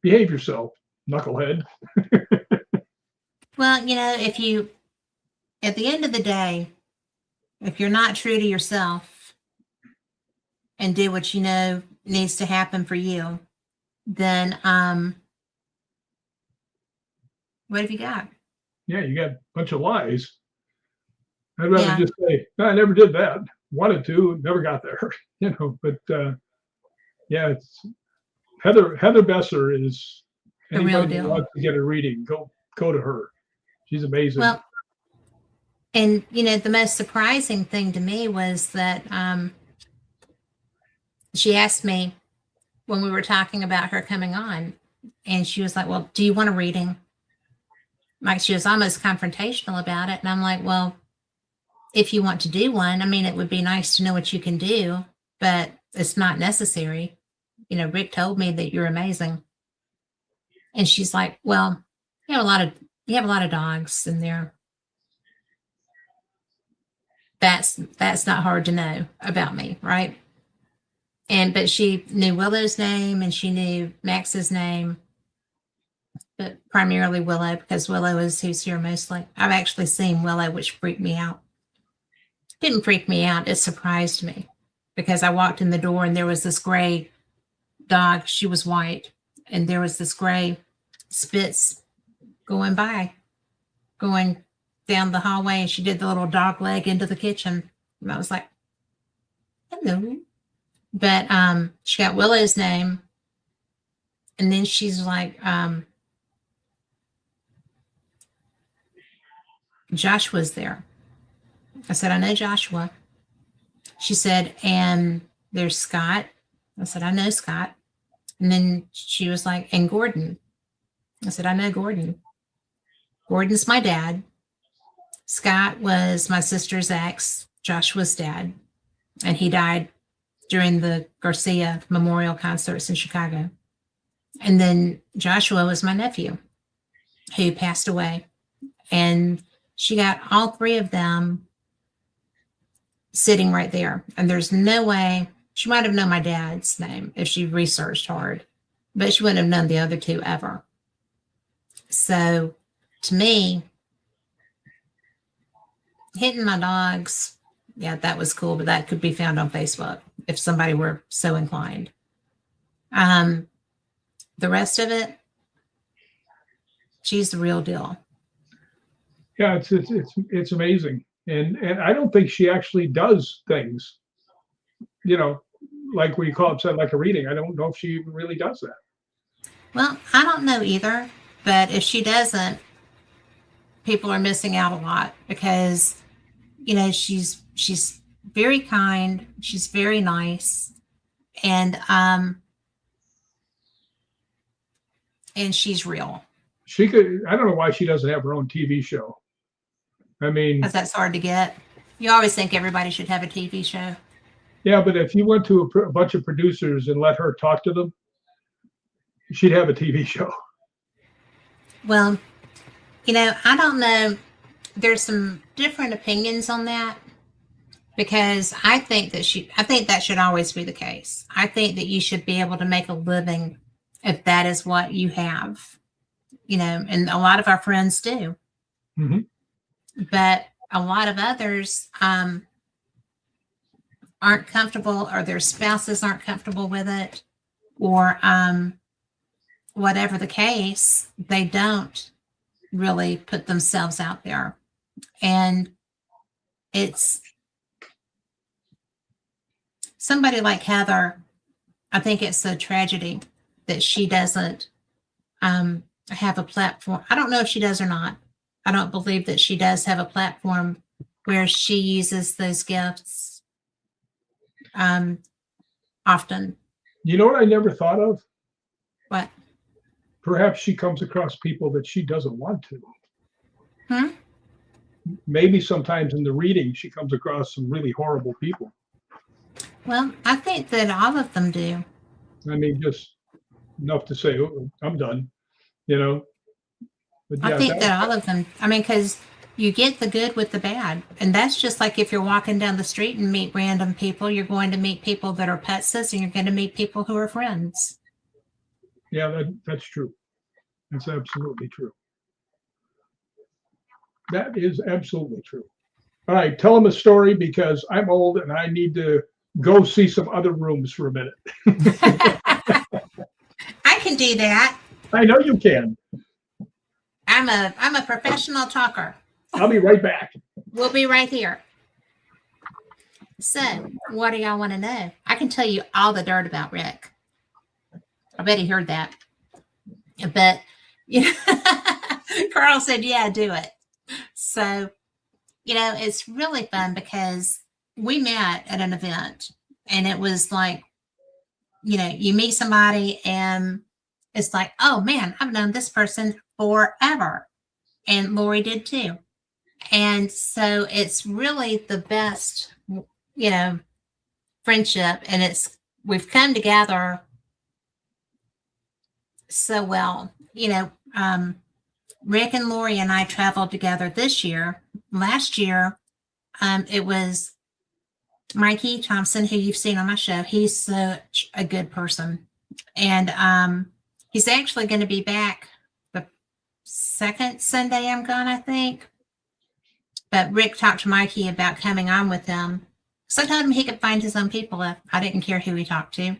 behave yourself, knucklehead. Well, if you, at the end of the day, if you're not true to yourself and do what you know needs to happen for you, then what have you got? Yeah, you got a bunch of lies. I'd rather Yeah. just say, no, I never did that. Wanted to, never got there. But yeah, it's Heather Besser is The real anybody that deal. wants to get a reading, go to her. She's amazing. Well, and the most surprising thing to me was that she asked me when we were talking about her coming on, and she was like, "Well, do you want a reading?" Like she was almost confrontational about it, and I'm like, "Well, if you want to do one, I mean, it would be nice to know what you can do, but it's not necessary. Rick told me that you're amazing." And she's like, "Well, you have a lot of you have a lot of dogs in there. That's not hard to know about me, right?" But she knew Willow's name and she knew Max's name, but primarily Willow because Willow is who's here mostly. I've actually seen Willow, which freaked me out. Didn't freak me out, it surprised me because I walked in the door and there was this gray dog. She was white, and there was this gray Spitz going by, going down the hallway, and she did the little dog leg into the kitchen. And I was like, hello. But she got Willow's name, and then she's like, Joshua's there. I said, I know Joshua. She said, and there's Scott. I said, I know Scott. And then she was like, and Gordon. I said, I know Gordon. Gordon's my dad. Scott was my sister's ex, Joshua's dad, and he died during the Garcia Memorial concerts in Chicago. And then Joshua was my nephew who passed away. And she got all three of them sitting right there. And there's no way she might have known my dad's name if she researched hard, but she wouldn't have known the other two ever. So to me, hitting my dogs, yeah, that was cool, but that could be found on Facebook if somebody were so inclined. The rest of it, she's the real deal. Yeah, it's amazing, and I don't think she actually does things, you know, like we call it, said like a reading. I don't know if she even really does that. Well, I don't know either, but if she doesn't, people are missing out a lot because, you know, she's very kind, she's very nice, and she's real. She could. I don't know why she doesn't have her own TV show. I mean, Because that's hard to get. You always think everybody should have a TV show. yeah, but if you went to a bunch of producers and let her talk to them, she'd have a TV show. Well, you know, I don't know. There's some different opinions on that because I think that should always be the case. I think that you should be able to make a living if that is what you have, you know, and a lot of our friends do. Mm-hmm. But a lot of others aren't comfortable, or their spouses aren't comfortable with it, or whatever the case, they don't really put themselves out there. And it's somebody like Heather, I think it's a tragedy that she doesn't have a platform. I don't know if she does or not. I don't believe that she does have a platform where she uses those gifts often. You know what I never thought of? What? Perhaps she comes across people that she doesn't want to. Hmm? Maybe sometimes in the reading, she comes across some really horrible people. Well, I think that all of them do. I mean, just enough to say, oh, I'm done, you know. But yeah, I think that all of them, I mean, because you get the good with the bad. And that's just like if you're walking down the street and meet random people, you're going to meet people that are petses and you're going to meet people who are friends. Yeah, that's true. That's absolutely true. That is absolutely true. All right, tell them a story because I'm old and I need to go see some other rooms for a minute. I can do that. I know you can. I'm a professional talker. I'll be right back. We'll be right here. So, what do y'all want to know? I can tell you all the dirt about Rick. I bet he heard that. But, you know, Carl said, yeah, do it. So, you know, it's really fun because we met at an event and it was like, you know, you meet somebody and it's like, oh man, I've known this person forever. And Lori did too. And so it's really the best, you know, friendship. And we've come together so well. You know, Rick and Lori and I traveled together this year. Last year, it was Mikey Thompson, who you've seen on my show. He's such a good person. And he's actually going to be back the second Sunday I'm gone, I think. But Rick talked to Mikey about coming on with him. So I told him he could find his own people if I didn't care who he talked to.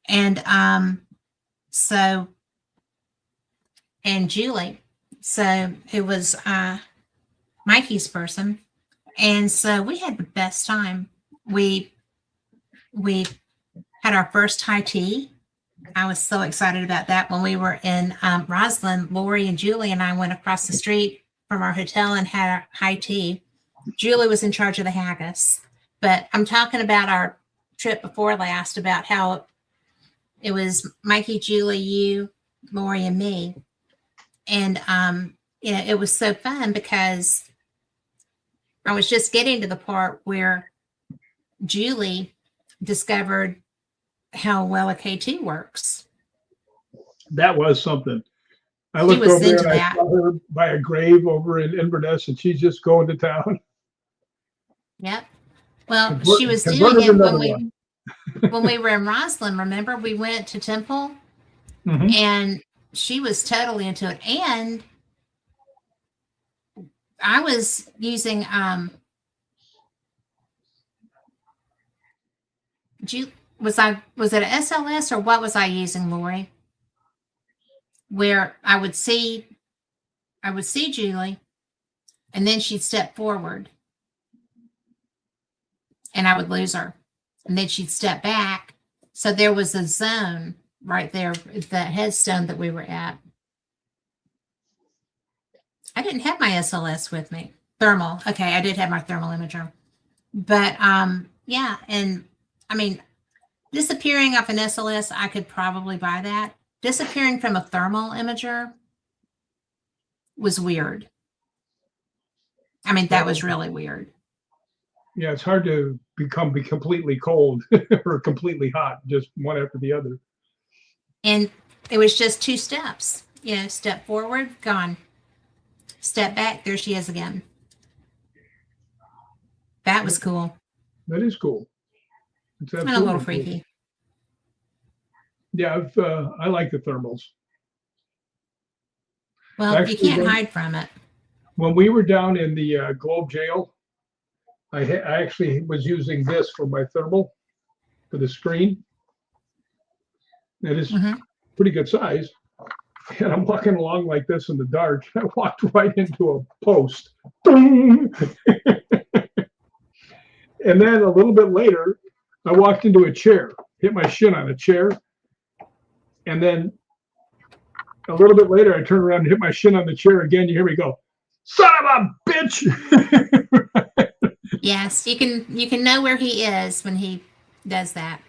And and Julie, so who was Mikey's person. And so we had the best time. We had our first high tea. I was so excited about that. When we were in Roslyn, Lori and Julie and I went across the street from our hotel and had our high tea. Julie was in charge of the haggis. But I'm talking about our trip before last, about how it was Mikey, Julie, you, Lori, and me. And it was so fun because I was just getting to the part where Julie discovered how well a K2 works. That was something. I She looked was over there into and I that. saw her by a grave over in Inverness, and she's just going to town. Yep. Well, she was doing Converted it another one. when we were in Roslyn. Remember, we went to Temple, Mhm. and she was totally into it. And I was using was it a SLS or what was I using, Lori? Where I would see Julie, and then she'd step forward, and I would lose her, and then she'd step back. So there was a zone right there at that headstone that we were at. I didn't have my SLS with me. Thermal. Okay, I did have my thermal imager. But yeah, and I mean, disappearing off an SLS, I could probably buy that. Disappearing from a thermal imager was weird. I mean, that was really weird. Yeah, it's hard to be completely cold or completely hot, just one after the other. And it was just 2 steps. Step forward, gone. Step back, there she is again. That was cool. That is cool. It's And a little absolutely cool. freaky. Yeah, I like the thermals. Well, you Actually, can't hide from it. when we were down in the Globe jail, I actually was using this for my thermal for the screen. It is pretty good size. And I'm walking along like this in the dark. I walked right into a post. And then a little bit later, I walked into a chair, hit my shin on a chair. And then a little bit later, I turned around and hit my shin on the chair again. You hear me go, son of a bitch. Yes, you can know where he is when he does that.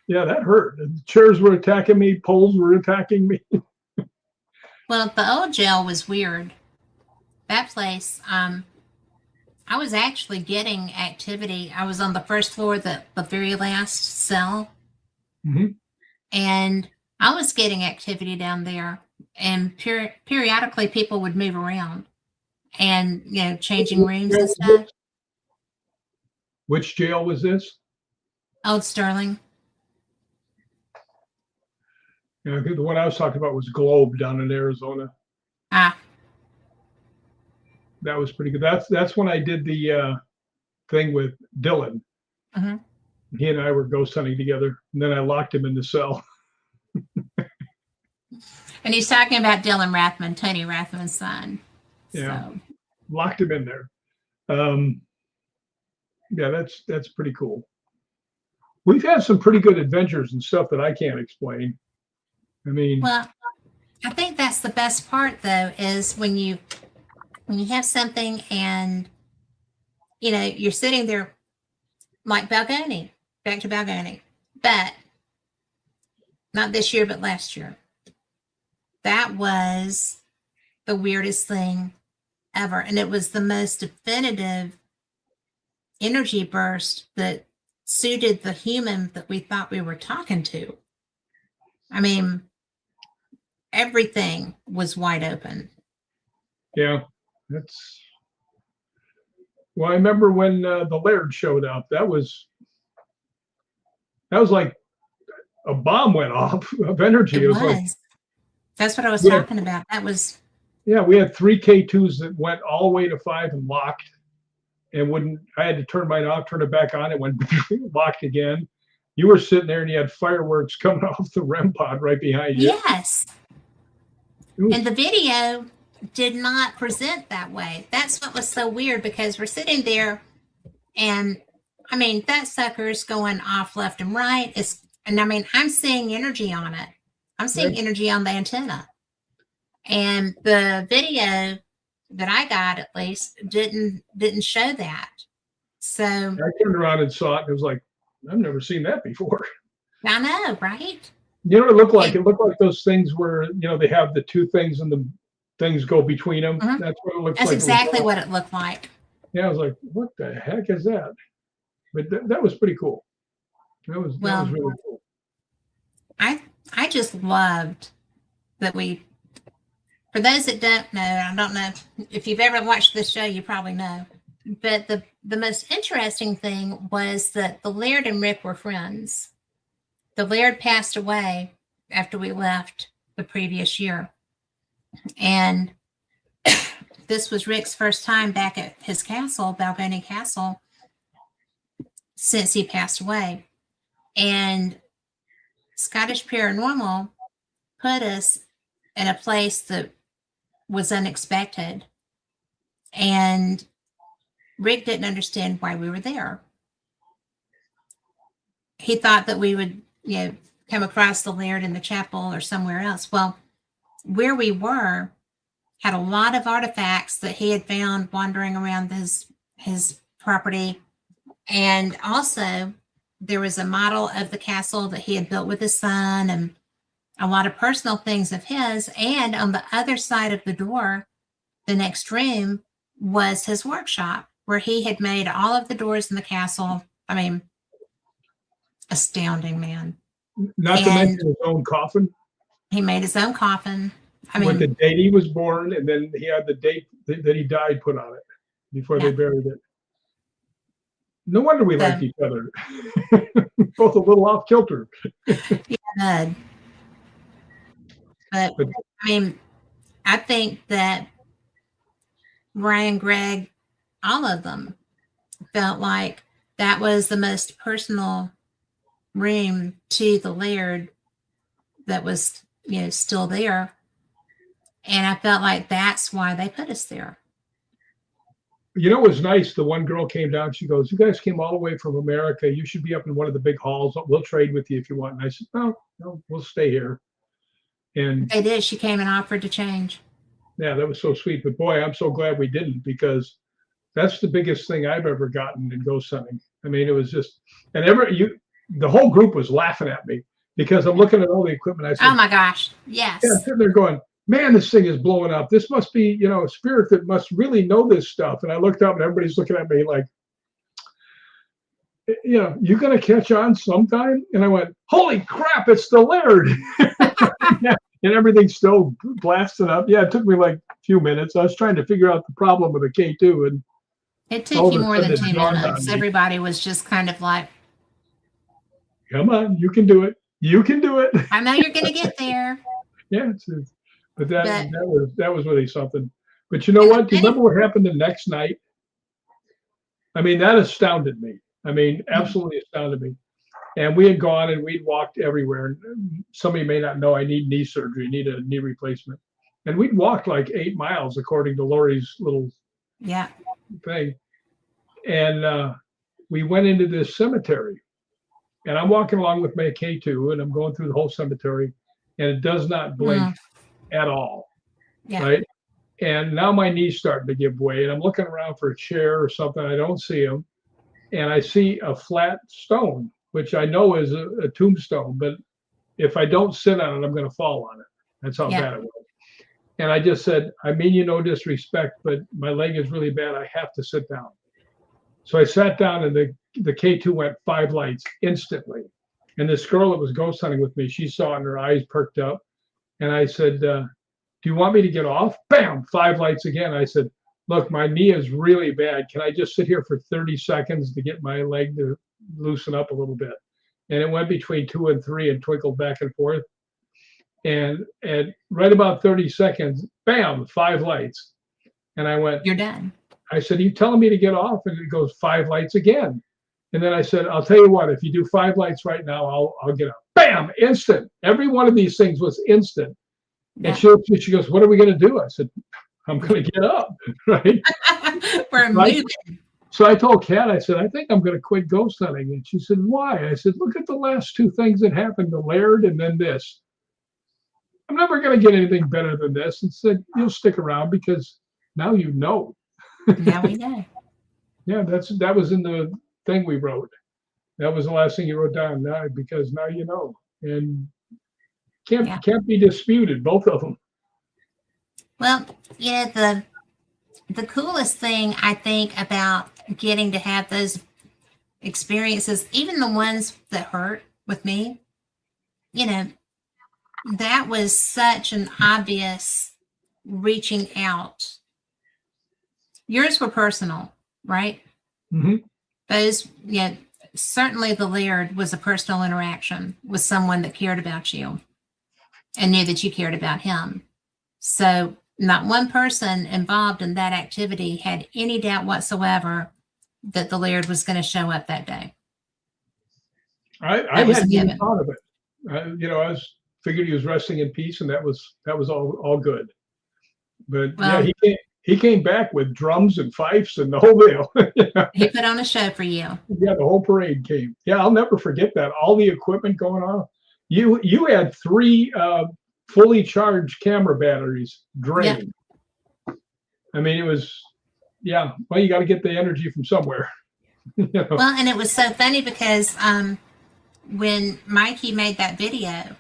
Yeah, that hurt. The chairs were attacking me, poles were attacking me. Well, the old jail was weird. That place, I was actually getting activity. I was on the first floor, the very last cell, and I was getting activity down there. And periodically, people would move around, and changing rooms and stuff. Which jail was this? Old Sterling. Yeah, the one I was talking about was Globe down in Arizona. Ah, that was pretty good. That's when I did the thing with Dylan. He and I were ghost hunting together, and then I locked him in the cell. And he's talking about Dylan Rathman, Tony Rathman's son. Yeah, so. Locked him in there. Yeah, that's pretty cool. We've had some pretty good adventures and stuff that I can't explain. I mean, well, I think that's the best part, though, is when you have something and you're sitting there like Balgoni, back to Balgoni, but not this year, but last year. That was the weirdest thing ever, and it was the most definitive energy burst that suited the human that we thought we were talking to. I mean, everything was wide open. Yeah, that's. Well, I remember when the Laird showed up. That was like a bomb went off of energy. It was. Like, that's what I was talking about. That was. Yeah, we had 3 K2s that went all the way to 5 and locked, and wouldn't. I had to turn mine off, turn it back on. It went locked again. You were sitting there and you had fireworks coming off the REM pod right behind you. Yes. And the video did not present that way. That's what was so weird, because we're sitting there and I mean, that sucker's going off left and right. And I mean, I'm seeing energy on it. I'm seeing energy on the antenna. And the video that I got, at least, didn't show that. So I turned around and saw it, and it was like, I've never seen that before. I know, right? You know what it looked like? It, It looked like those things where, they have the two things and the things go between them. mhm. That's what it looks That's like. It was exactly what it looked like. yeah, I was like, what the heck is that? But that was pretty cool. That was Well, really cool. I just loved that we. For those that don't know, I don't know if you've ever watched this show, you probably know. But the most interesting thing was that the Laird and Rick were friends. The Laird passed away after we left the previous year, and this was Rick's first time back at his castle, Balgony Castle, since he passed away. And Scottish Paranormal put us in a place that was unexpected. And Rick didn't understand why we were there. He thought that we would, come across the Laird in the chapel or somewhere else. Well, where we were had a lot of artifacts that he had found wandering around his property. And also there was a model of the castle that he had built with his son and a lot of personal things of his. And on the other side of the door, the next room was his workshop where he had made all of the doors in the castle. I mean, astounding, man. Not to mention And his own coffin he made his own coffin. I with the mean, date he was born, and then he had the date that he died put on it before they yeah. buried it. No wonder we liked So, each other. Both a little off kilter. yeah, but But I mean, I think that Ryan, Greg, all of them felt like that was the most personal room to the Laird that was, still there. And I felt like that's why they put us there. it was nice. The one girl came down. She goes, "You guys came all the way from America. You should be up in one of the big halls. We'll trade with you if you want." And I said, "No, no, we'll stay here." And They did. She came and offered to change. yeah, that was so sweet. But boy, I'm so glad we didn't, because that's the biggest thing I've ever gotten in ghost hunting. I mean, it was just, and the whole group was laughing at me because I'm looking at all the equipment. I Oh said, my gosh. yeah, I'm Yes. sitting there going, man, this thing is blowing up. This must be, a spirit that must really know this stuff. And I looked up and everybody's looking at me like, you're going to catch on sometime. And I went, holy crap, it's the Laird. Yeah, and everything's still blasting up. Yeah, it took me like a few minutes. I was trying to figure out the problem with the K2, and It took all you of a more sudden than it two dawned on minutes. me, Everybody was just kind of like, come on, you can do it. You can do it. I know you're going to get there. Yeah, but that But that was that was really something. But you know and the what? Do you funny, remember what happened the next night? I mean, that astounded me. I mean, Mhm. absolutely astounded me. And we had gone and we'd walked everywhere. Somebody may not know I need knee surgery, need a knee replacement. And we'd walked like 8 miles, according to Lori's little Yeah. thing. And we went into this cemetery. And I'm walking along with my K2 and I'm going through the whole cemetery, and it does not blink Mm, at all. yeah. Right. And now my knee's starting to give way, and I'm looking around for a chair or something. I don't see them. And I see a flat stone, which I know is a tombstone, but if I don't sit on it, I'm going to fall on it. That's how Yeah. bad it was. And I just said, I mean you no disrespect, but my leg is really bad. I have to sit down. So I sat down, and the K2 went 5 lights instantly. And this girl that was ghost hunting with me, she saw it and her eyes perked up. And I said, do you want me to get off? Bam, 5 lights again. I said, look, my knee is really bad. Can I just sit here for 30 seconds to get my leg to loosen up a little bit? And it went between 2 and 3 and twinkled back and forth. And at right about 30 seconds, bam, 5 lights. And You're done. I said, are you telling me to get off? And it goes 5 lights again. And then I said, I'll tell you what, if you do 5 lights right now, I'll get up. Bam, instant. Every one of these things was instant. And Yeah. she goes, what are we going to do? I said, I'm going to get up, right? We're Right. moving. So I told Kat, I said, I think I'm going to quit ghost hunting. And she said, why? I said, look at the last two things that happened, the Laird and then this. I'm never going to get anything better than this. And said, you'll stick around because now you know. Now we know. Yeah, that was in the thing we wrote. That was the last thing you wrote down, now because now you know. And Yeah. Can't be disputed, both of them. Well, the coolest thing I think about getting to have those experiences, even the ones that hurt with me, you know, that was such an obvious reaching out. Yours were personal, right? Hmm. Those, yeah, certainly the Laird was a personal interaction with someone that cared about you and knew that you cared about him. So not one person involved in that activity had any doubt whatsoever that the Laird was going to show up that day. I That was a hadn't even given. thought of it. I was figured he was resting in peace, and that was all good. But yeah, Well, he came back with drums and fifes and the whole deal. he put on a show for you. Yeah, the whole parade came. Yeah, I'll never forget that. All the equipment going on. You had three fully charged camera batteries Yep. drained. I mean, it was, yeah. Well, you got to get the energy from somewhere. Well, and it was so funny because when Mikey made that video,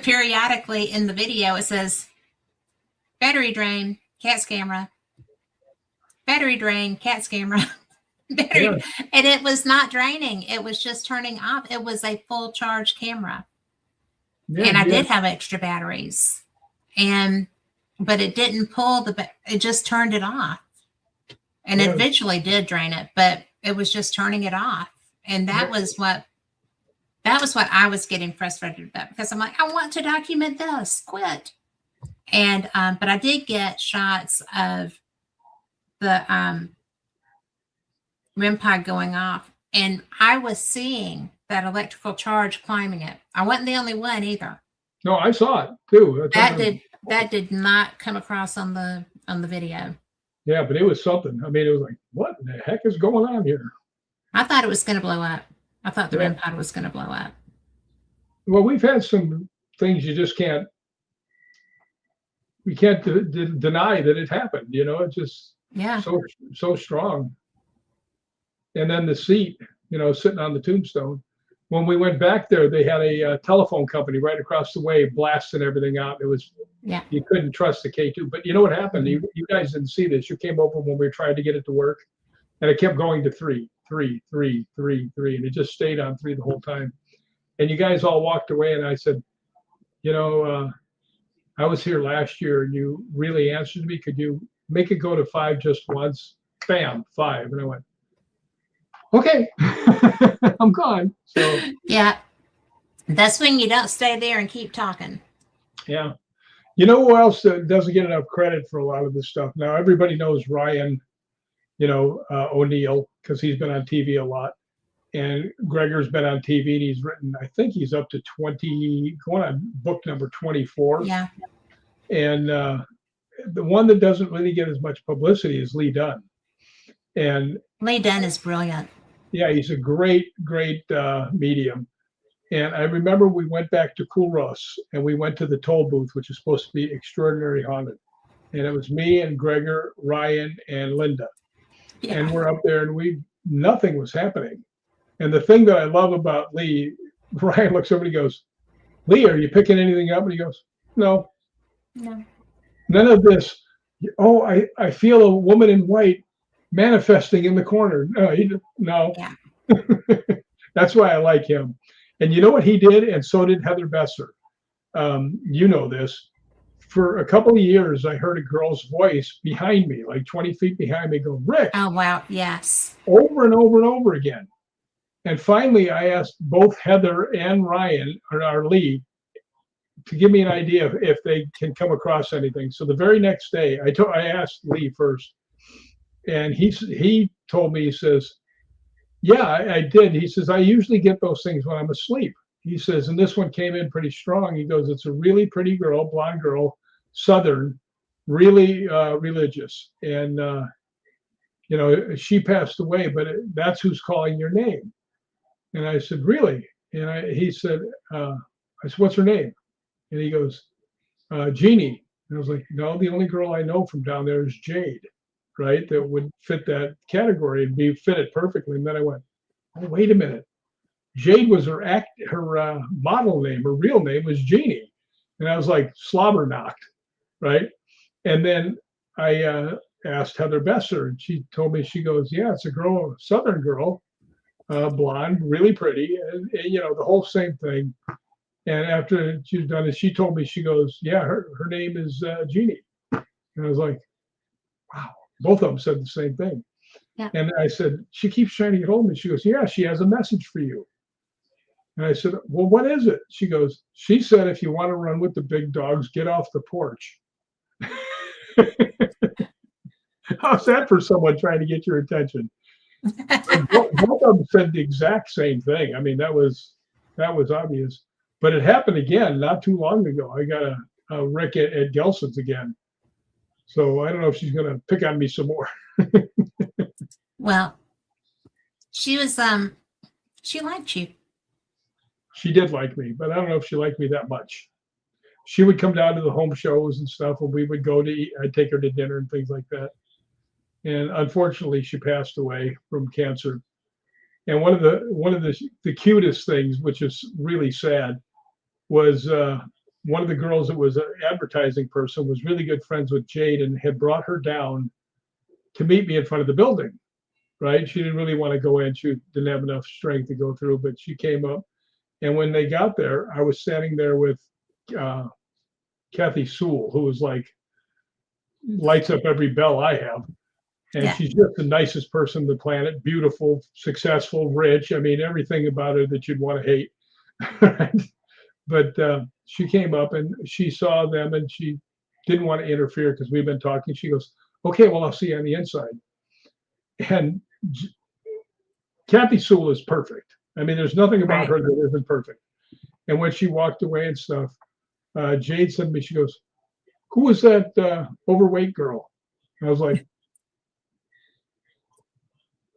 periodically in the video it says battery drain, cat's camera, battery drain, cat's camera, Yeah, battery, and it was not draining. It was just turning off. It was a full charge camera, yeah, and I yeah, did have extra batteries, but it didn't pull it just turned it off, and it yeah, eventually did drain it, but it was just turning it off, and yeah. that was what I was getting frustrated about because I'm like, I want to document this. Quit. And but I did get shots of the REM pod going off, and I was seeing that electrical charge climbing it. I wasn't the only one either. No, I saw it too. That did not come across on the video. Yeah, but it was something. I mean, it was like, what in the heck is going on here? I thought it was going to blow up. I thought the Yeah. REM pod was going to blow up. Well, we've had some things you just we can't deny that it happened. It's just Yeah. so strong. And then the seat, sitting on the tombstone. When we went back there, they had a telephone company right across the way blasting everything out. It was, Yeah. you couldn't trust the K2. But you know what happened? You guys didn't see this. You came over when we were trying to get it to work, and it kept going to 3, 3, 3, 3, 3, and it just stayed on 3 the whole time. And you guys all walked away, and I said, I was here last year, and you really answered me. Could you make it go to 5 just once? Bam, 5. And I went, okay, I'm gone. So Yeah. That's when you don't stay there and keep talking. yeah. You know who else doesn't get enough credit for a lot of this stuff? Now everybody knows Ryan, O'Neill, because he's been on TV a lot. And Gregor's been on TV, and he's written, I think he's up to 20, going on book number 24. Yeah. And the one that doesn't really get as much publicity is Lee Dunn. And Lee Dunn is brilliant. yeah, he's a great medium. And I remember we went back to Cool Russ, and we went to the toll booth, which is supposed to be extraordinary haunted. And it was me and Gregor, Ryan, and Linda. Yeah. And we're up there, and nothing was happening. And the thing that I love about Lee, Ryan looks over and he goes, Lee, are you picking anything up? And he goes, no. No. None of this. Oh, I feel a woman in white manifesting in the corner. No. Yeah. That's why I like him. And you know what he did? And so did Heather Besser. You know this. For a couple of years, I heard a girl's voice behind me, like 20 feet behind me, go, Rick. Oh, wow. Yes. Over and over and over again. And finally, I asked both Heather and Ryan, or our Lee, to give me an idea if they can come across anything. So the very next day, I asked Lee first, and he told me, he says, yeah, I did. He says, I usually get those things when I'm asleep. He says, and this one came in pretty strong. He goes, it's a really pretty girl, blonde girl, Southern, really religious. And, she passed away, but that's who's calling your name. And I said, really? And he said, I said, what's her name? And he goes, Jeannie. And I was like, no, the only girl I know from down there is Jade, right? That would fit that category and fit it perfectly. And then I went, oh, wait a minute. Jade was her model name. Her real name was Jeannie, and I was like slobber knocked, right? And then I asked Heather Besser, and she told me, she goes, "Yeah, it's a girl, a Southern girl, blonde, really pretty, and the whole same thing." And after she was done, she told me, she goes, "Yeah, her name is Jeannie." And I was like, "Wow!" Both of them said the same thing. Yeah. And I said, "She keeps trying to get hold of me." She goes, "Yeah, she has a message for you." And I said, "Well, what is it?" She goes, "She said if you want to run with the big dogs, get off the porch." How's that for someone trying to get your attention? Both of them said the exact same thing. I mean, that was obvious. But it happened again not too long ago. I got a wreck at Gelson's again. So I don't know if she's going to pick on me some more. Well, she was she liked you. She did like me, but I don't know if she liked me that much. She would come down to the home shows and stuff, and we would go to eat. I'd take her to dinner and things like that. And unfortunately, she passed away from cancer. And one of the cutest things, which is really sad, was one of the girls that was an advertising person was really good friends with Jade and had brought her down to meet me in front of the building. Right? She didn't really want to go in. She didn't have enough strength to go through, but she came up. And when they got there, I was standing there with uh, Kathy Sewell, who was like lights up every bell I have. And Yeah. she's just the nicest person on the planet, beautiful, successful, rich. I mean, everything about her that you'd want to hate. But she came up and she saw them and she didn't want to interfere because we've been talking. She goes, "Okay, well, I'll see you on the inside." And Kathy Sewell is perfect. I mean, there's nothing about her that isn't perfect. And when she walked away and stuff, Jade said to me, she goes, "Who was that overweight girl?" And I was like,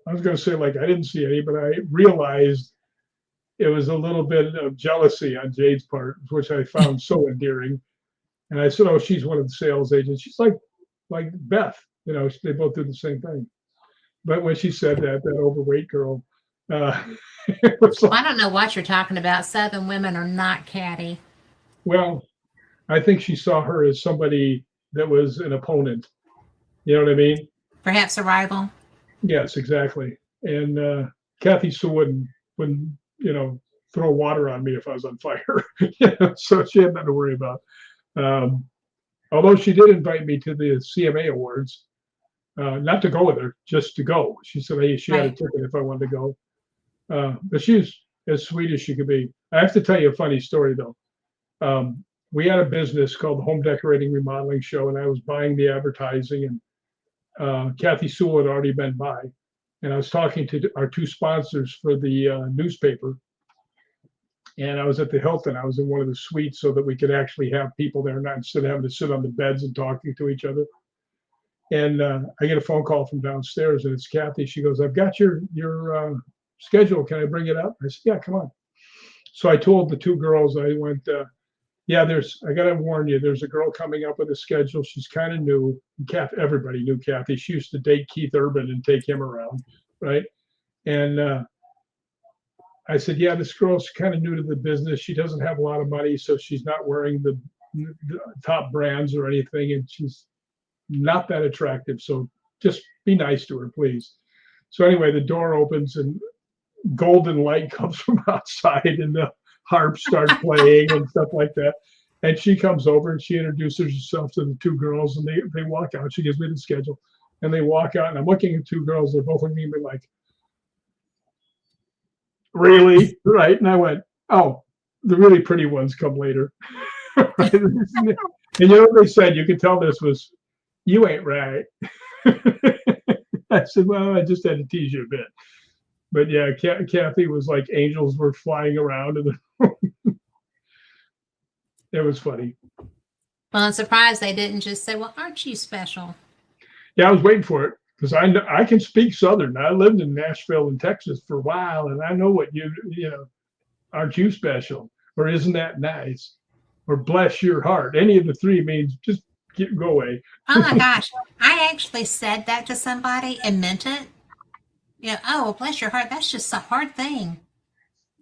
I was going to say, like, I didn't see any, but I realized it was a little bit of jealousy on Jade's part, which I found so endearing. And I said, "Oh, she's one of the sales agents." She's like Beth, they both do the same thing. But when she said that overweight girl, uh, it was Well, like, I don't know what you're talking about. Southern women are not catty. well, I think she saw her as somebody that was an opponent. You know what I mean? Perhaps a rival. Yes, exactly. And Kathy Sue wouldn't throw water on me if I was on fire. So she had nothing to worry about. Um, Although she did invite me to the CMA Awards, not to go with her, just to go. She said, "Hey, she had a Right. ticket if I wanted to go." But she's as sweet as she could be. I have to tell you a funny story though. We had a business called the Home Decorating Remodeling Show, and I was buying the advertising, and Kathy Sewell had already been by, and I was talking to our two sponsors for the newspaper. And I was at the Hilton. I was in one of the suites so that we could actually have people there, not instead of having to sit on the beds and talking to each other. And I get a phone call from downstairs, and it's Kathy. She goes, "I've got your schedule. Can I bring it up?" I said, "Yeah, come on." So I told the two girls, I went, "Yeah, I got to warn you, there's a girl coming up with a schedule. She's kind of new." Everybody knew Kathy. She used to date Keith Urban and take him around, right? And I said, "Yeah, this girl's kind of new to the business. She doesn't have a lot of money, so she's not wearing the top brands or anything, and she's not that attractive. So just be nice to her, please." So anyway, the door opens and golden light comes from outside, and the harps start playing and stuff like that. And she comes over and she introduces herself to the two girls, and they walk out. She gives me the schedule, and they walk out, and I'm looking at two girls. They're both looking at me like, "Really?" Right? And I went, "Oh, the really pretty ones come later." Right? And what they said? You could tell this was, "You ain't right." I said, "Well, I just had to tease you a bit." But yeah, Kathy was like angels were flying around, and it was funny. Well, I'm surprised they didn't just say, "Well, aren't you special?" Yeah, I was waiting for it because I can speak Southern. I lived in Nashville and Texas for a while, and I know what aren't you special, or isn't that nice, or bless your heart. Any of the three means just go away. Oh my gosh. I actually said that to somebody and meant it. Oh, bless your heart. That's just a hard thing.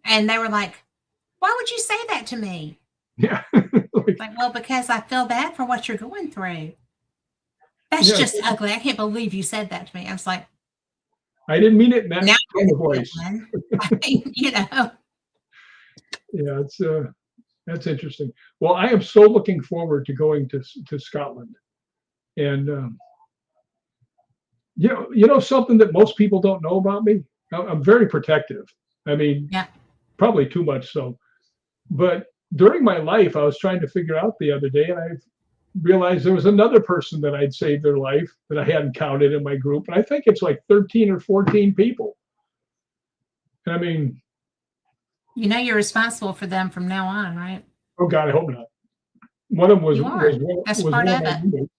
And they were like, why would you say that to me? Yeah. Like, well, because I feel bad for what you're going through. That's Yeah, just ugly. I can't believe you said that to me. I was like, I didn't mean it in that now tone of voice. I mean, Yeah, that's interesting. Well, I am so looking forward to going to Scotland, and something that most people don't know about me. I'm very protective. I mean, yeah, probably too much so. But during my life, I was trying to figure out the other day, and I realized there was another person that I'd saved their life that I hadn't counted in my group. And I think it's like 13 or 14 people. I mean, you're responsible for them from now on, right? oh God, I hope not. One of them was You was are. one, That's was part one of of my it. roommates.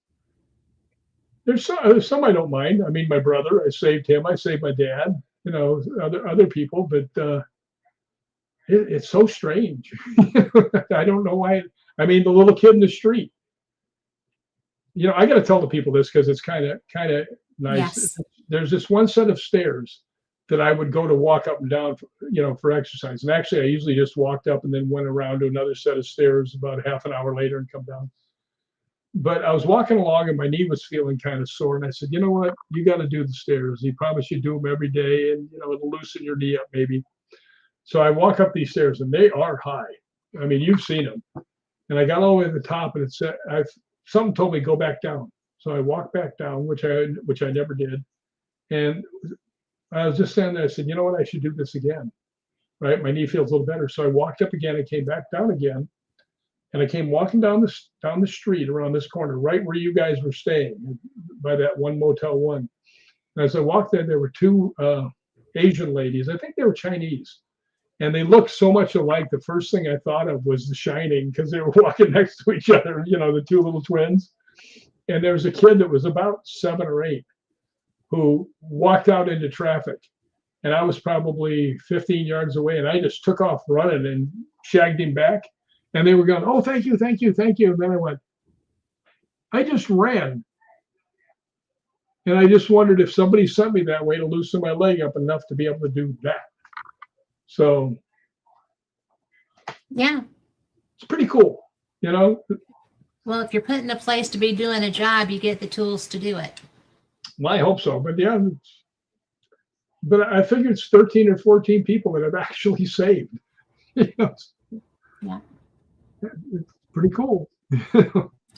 There's some I don't mind. I mean, my brother, I saved him. I saved my dad. Other people, but it's so strange. I don't know why. I mean, the little kid in the street. I got to tell the people this because it's kind of nice. Yes. There's this one set of stairs that I would go to walk up and down, for exercise. And actually, I usually just walked up and then went around to another set of stairs about half an hour later and come down. But I was walking along and my knee was feeling kind of sore. And I said, you know what? You got to do the stairs. He promised you do them every day and, it'll loosen your knee up maybe. So I walk up these stairs and they are high. I mean, you've seen them. And I got all the way to the top and it said, something told me go back down. So I walked back down, which I never did. And I was just standing there. I said, you know what? I should do this again. Right? My knee feels a little better. So I walked up again and came back down again. And I came walking down the street around this corner, right where you guys were staying, by that one Motel 1. And as I walked there were two Asian ladies. I think they were Chinese. And they looked so much alike. The first thing I thought of was The Shining because they were walking next to each other, the two little twins. And there was a kid that was about 7 or 8 who walked out into traffic. And I was probably 15 yards away. And I just took off running and shagged him back. And they were going, oh, thank you, thank you, thank you. And then I went, I just ran. And I just wondered if somebody sent me that way to loosen my leg up enough to be able to do that. So Yeah. it's pretty cool, Well, if you're put in a place to be doing a job, you get the tools to do it. Well, I hope so. But yeah, but I figure it's 13 or 14 people that I've actually saved. Yeah. It's pretty cool.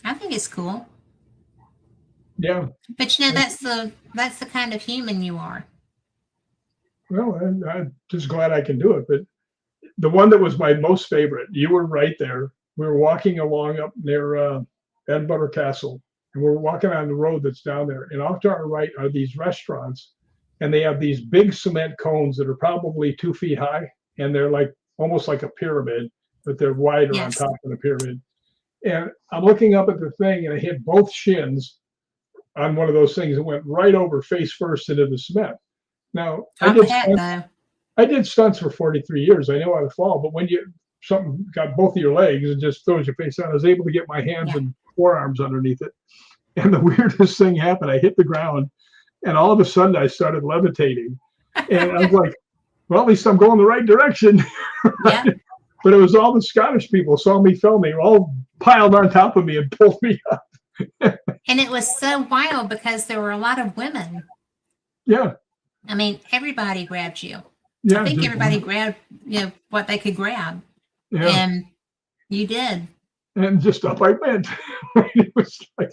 I think it's cool. Yeah. But that's the kind of human you are. Well, I'm just glad I can do it. But the one that was my most favorite, you were right there. We were walking along up near Edinburgh Castle, and we're walking on the road that's down there. And off to our right are these restaurants, and they have these big cement cones that are probably 2 feet high, and they're like almost like a pyramid, but they're wider on top of the pyramid. And I'm looking up at the thing, and I hit both shins on one of those things and went right over face first into the cement. Now, I did stunts for 43 years. I know how to fall, but when something got both of your legs and just throws your face out, I was able to get my hands and forearms underneath it. And the weirdest thing happened. I hit the ground, and all of a sudden I started levitating. And I was like, well, at least I'm going the right direction. Yeah. But it was all the Scottish people saw me filming, all piled on top of me and pulled me up. And it was so wild because there were a lot of women. Yeah. I mean, everybody grabbed you. Yeah. I think everybody grabbed, what they could grab. Yeah. And you did. And just up I went. It was like,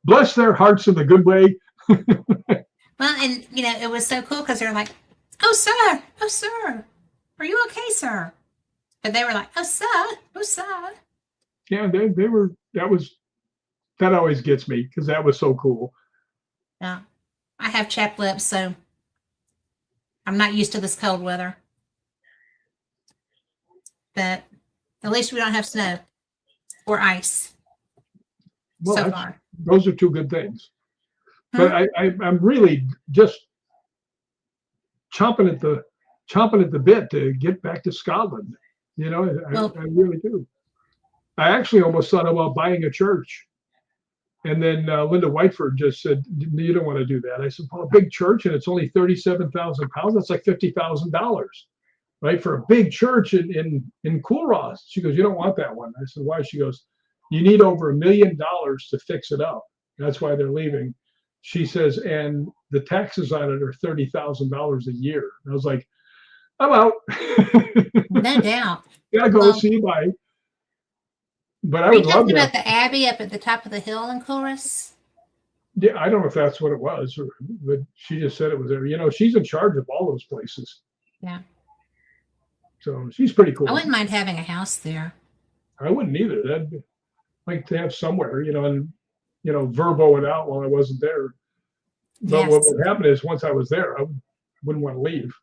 bless their hearts in a good way. Well, and it was so cool because they're like, oh sir, are you okay, sir? But they were like, oh sir. Yeah, they were. That always gets me because that was so cool. Yeah, I have chapped lips, so I'm not used to this cold weather. But at least we don't have snow or ice so far. Those are two good things. But I'm really just chomping at the bit to get back to Scotland. I really do. I actually almost thought about buying a church. And then Linda Whiteford just said, you don't want to do that. I said, well, a big church and it's only 37,000 pounds. That's like $50,000. right, for a big church in Cool Ross. She goes, you don't want that one. I said, why? She goes, you need over $1 million to fix it up. That's why they're leaving. She says, and the taxes on it are $30,000 a year. And I was like, I'm out. No doubt. Gotta go. Well, See you. Bye. But I are you would love talking to. about the Abbey up at the top of the hill in Chorus? Yeah, I don't know if that's what it was, but she just said it was there. You know, she's in charge of all those places. Yeah. So she's pretty I cool. wouldn't mind having a house there. I wouldn't either. That'd like to have somewhere, and verbo it out while I wasn't there. But what Yes. would happen is once I was there, I wouldn't want to leave.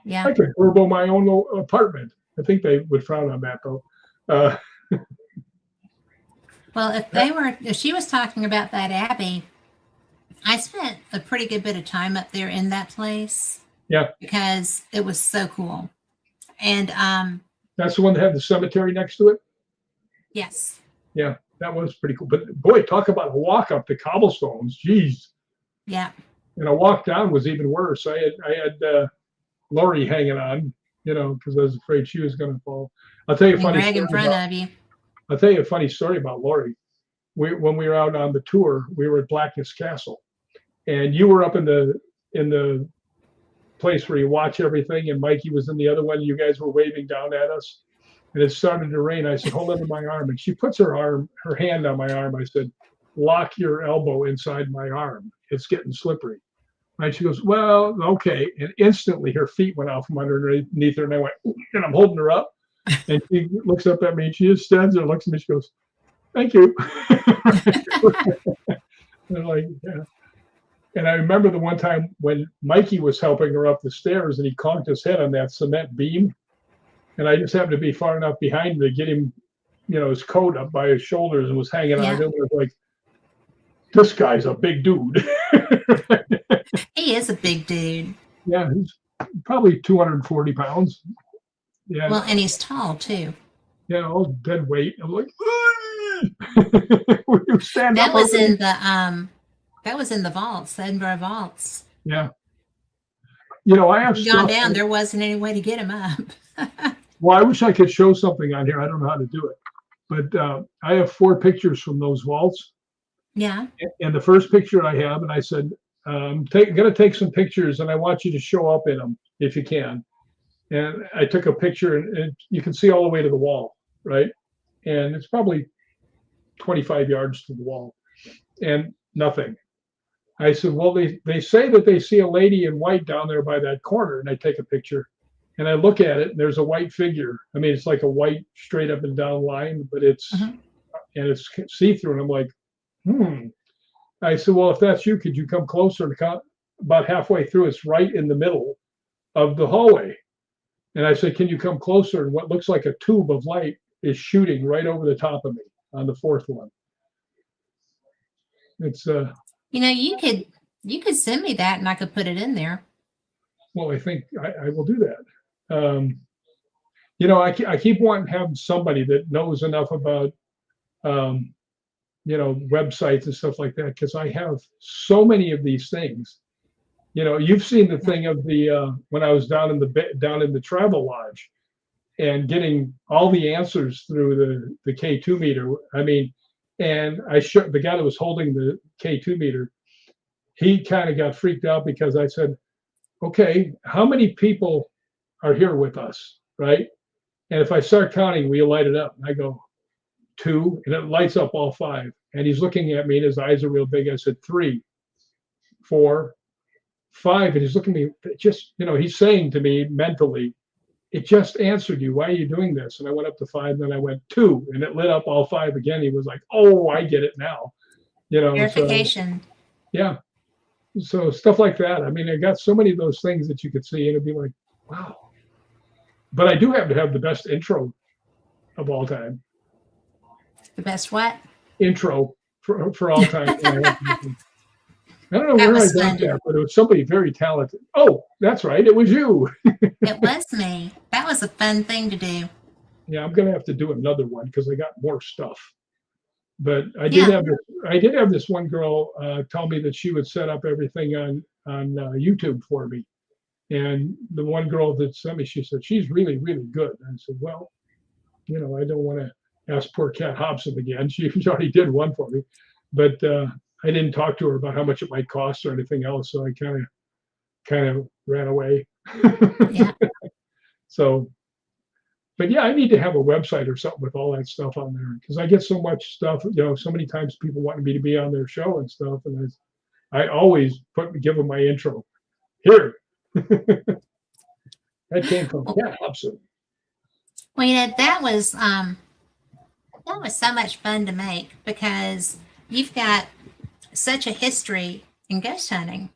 Yeah. I could verbo my own apartment. I think they would frown on that though. Uh, Well, if she was talking about that Abbey, I spent a pretty good bit of time up there in that place. Yeah. Because it was so cool. And that's the one that had the cemetery next to it. yes. Yeah, that was pretty cool. But boy, talk about a walk up the cobblestones. Jeez. Yeah. And a walk down was even worse. I had Lori hanging on, because I was afraid she was going to fall. I'll tell you a funny Greg in story. front of you. I'll tell you a funny story about Lori. When we were out on the tour, we were at Blackness Castle, and you were up in the place where you watch everything, and Mikey was in the other one. You guys were waving down at us, and it started to rain. I said, "Hold under my arm," and she puts her hand on my arm. I said, "Lock your elbow inside my arm. It's getting slippery." And she goes, "Well, okay." And instantly her feet went out from underneath her, and I went, and I'm holding her up, and she looks up at me, and she just stands there and looks at me. She goes, "Thank you." And I'm like, yeah. And I remember the one time when Mikey was helping her up the stairs, and he conked his head on that cement beam, and I just happened to be far enough behind him to get him, his coat up by his shoulders and was hanging on to him. I was like, this guy's a big dude. He is a big dude. Yeah, he's probably 240 pounds. Yeah. Well, and he's tall too. Yeah, all dead weight. I'm like, that was in the vaults, the Edinburgh vaults. Yeah. I have gone down. There wasn't any way to get him up. Well, I wish I could show something on here. I don't know how to do it, but I have 4 pictures from those vaults. Yeah. And the first picture I have, and I said, I'm going to take some pictures, and I want you to show up in them if you can. And I took a picture, and you can see all the way to the wall, right? And it's probably 25 yards to the wall, and nothing. I said, well, they say that they see a lady in white down there by that corner, and I take a picture, and I look at it, and there's a white figure. I mean, it's like a white straight up and down line, but it's and it's see-through, and I'm like, I said, well, if that's you, could you come closer and come about halfway through? It's right in the middle of the hallway. And I said, can you come closer? And what looks like a tube of light is shooting right over the top of me on the 4th one. It's you could send me that and I could put it in there. Well, I think I will do that. I keep wanting to have somebody that knows enough about websites and stuff like that, because I have so many of these things. You've seen the thing of the when I was down in the travel lodge and getting all the answers through the K2 meter. I mean, and I showed the guy that was holding the K2 meter. He kind of got freaked out because I said, okay, how many people are here with us, right? And if I start counting, will you light it up? And I go, 2, and it lights up all 5. And he's looking at me, and his eyes are real big. I said, 3, 4, 5, and he's looking at me. Just he's saying to me mentally, "It just answered you. Why are you doing this?" And I went up to 5, and then I went 2, and it lit up all 5 again. He was like, "Oh, I get it now." Verification. So, yeah. So stuff like that. I mean, I got so many of those things that you could see, and it'd be like, wow. But I do have to have the best intro of all time. The best what? Intro for all time. I don't know where I got that, but it was somebody very talented. Oh, that's right. It was you. It was me. That was a fun thing to do. Yeah, I'm going to have to do another one because I got more stuff. But I did have this one girl tell me that she would set up everything on YouTube for me. And the one girl that sent me, she said, she's really, really good. And I said, well, I don't want to ask poor Kat Hobson again. She already did one for me, but I didn't talk to her about how much it might cost or anything else. So I kind of ran away. Yeah. So, but yeah, I need to have a website or something with all that stuff on there because I get so much stuff. So many times people want me to be on their show and stuff, and I always give them my intro here. That came from Kat Hobson. Well, that was so much fun to make because you've got such a history in ghost hunting,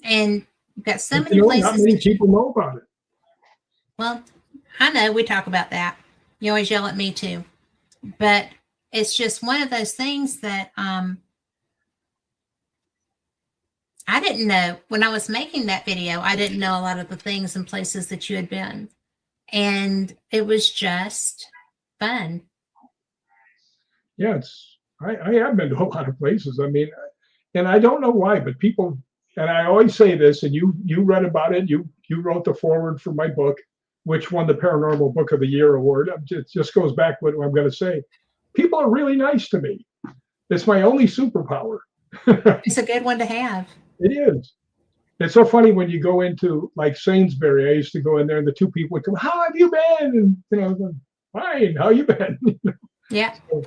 and you've got so many Not places many that you. people know about it. Well, I know we talk about that. You always yell at me too, but it's just one of those things that I didn't know when I was making that video. I didn't know a lot of the things and places that you had been, and it was just fun. Yeah, I have been to a lot of places. I mean, and I don't know why, but people, and I always say this, and you read about it. You wrote the foreword for my book, which won the Paranormal Book of the Year award. It just goes back what I'm going to say. People are really nice to me. It's my only superpower. It's a good one to have. It is. It's so funny when you go into like Sainsbury. I used to go in there, and the two people would come, "How have you been?" And fine. How you been? Yeah. So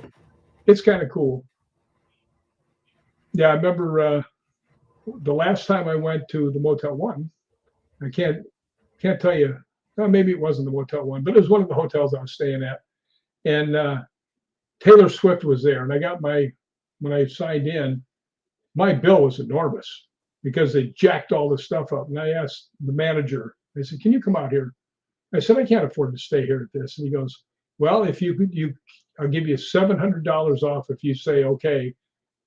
it's kind of cool. Yeah, I remember the last time I went to the Motel One. I can't tell you. Well, maybe it wasn't the Motel One, but it was one of the hotels I was staying at. And Taylor Swift was there, and when I signed in, my bill was enormous because they jacked all the stuff up. And I asked the manager, I said, "Can you come out here?" I said, "I can't afford to stay here at this." And he goes, "Well, if I'll give you $700 off if you say okay,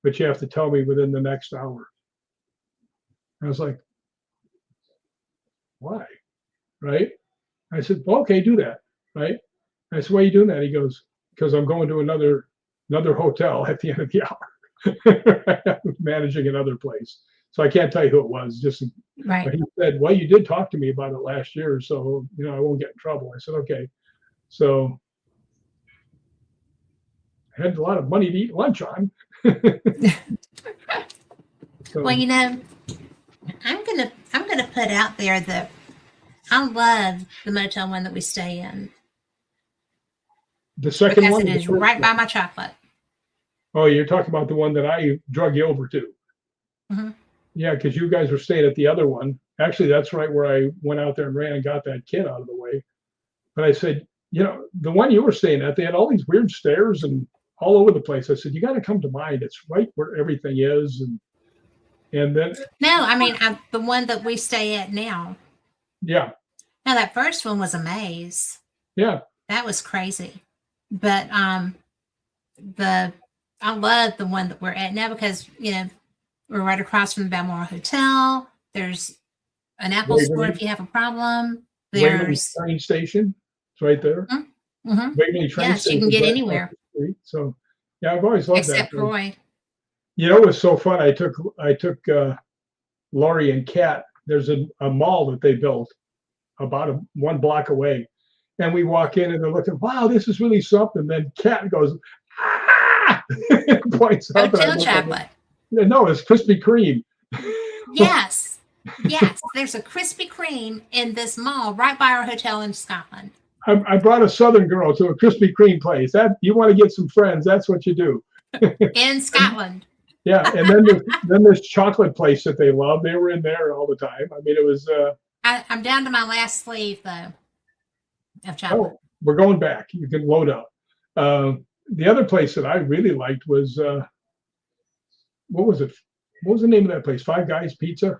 but you have to tell me within the next hour." I was like, "Why?" Right? I said, "Well, okay, do that." Right? I said, "Why are you doing that?" He goes, "Because I'm going to another hotel at the end of the hour." Managing another place. So I can't tell you who it was. Just Right. he said, "Well, you did talk to me about it last year, so I won't get in trouble." I said, "Okay." So I had a lot of money to eat lunch on. So Well, I'm gonna put out there that I love the Motel One that we stay in the second because one, it or the is first right one? by my chocolate. Oh, you're talking about the one that I drug you over to. Hmm. Yeah, because you guys were staying at the other one. Actually, that's right where I went out there and ran and got that kid out of the way. But I said, the one you were staying at, they had all these weird stairs and all over the place. I said, you got to come to mine. It's right where everything is. And then, No, I mean the one that we stay at now. yeah, Now that first one was a maze. yeah. That was crazy. But the I love the one that we're at now because we're right across from the Balmoral Hotel. There's an Apple store Waverly, if you have a problem. Waverly There's train station. It's right there. mm-hmm. Waverly train Yes, you station can is get right across anywhere the street. So, yeah, I've always loved that except place. Roy. It was so fun. I took Laurie and Kat. There's a mall that they built about 1 block away. And we walk in and they're looking, wow, this is really something. Then Kat goes, ah, points up. And I Hotel look at it. chocolate. No, it's Krispy Kreme. Yes. Yes. There's a Krispy Kreme in this mall right by our hotel in Scotland. I brought a Southern girl to a Krispy Kreme place. That you want to get some friends, that's what you do. In Scotland. Yeah, and then this chocolate place that they love. They were in there all the time. I mean, it was. I'm down to my last sleeve though of chocolate. Oh, we're going back. You can load up. The other place that I really liked was what was it? What was the name of that place? Five Guys Pizza,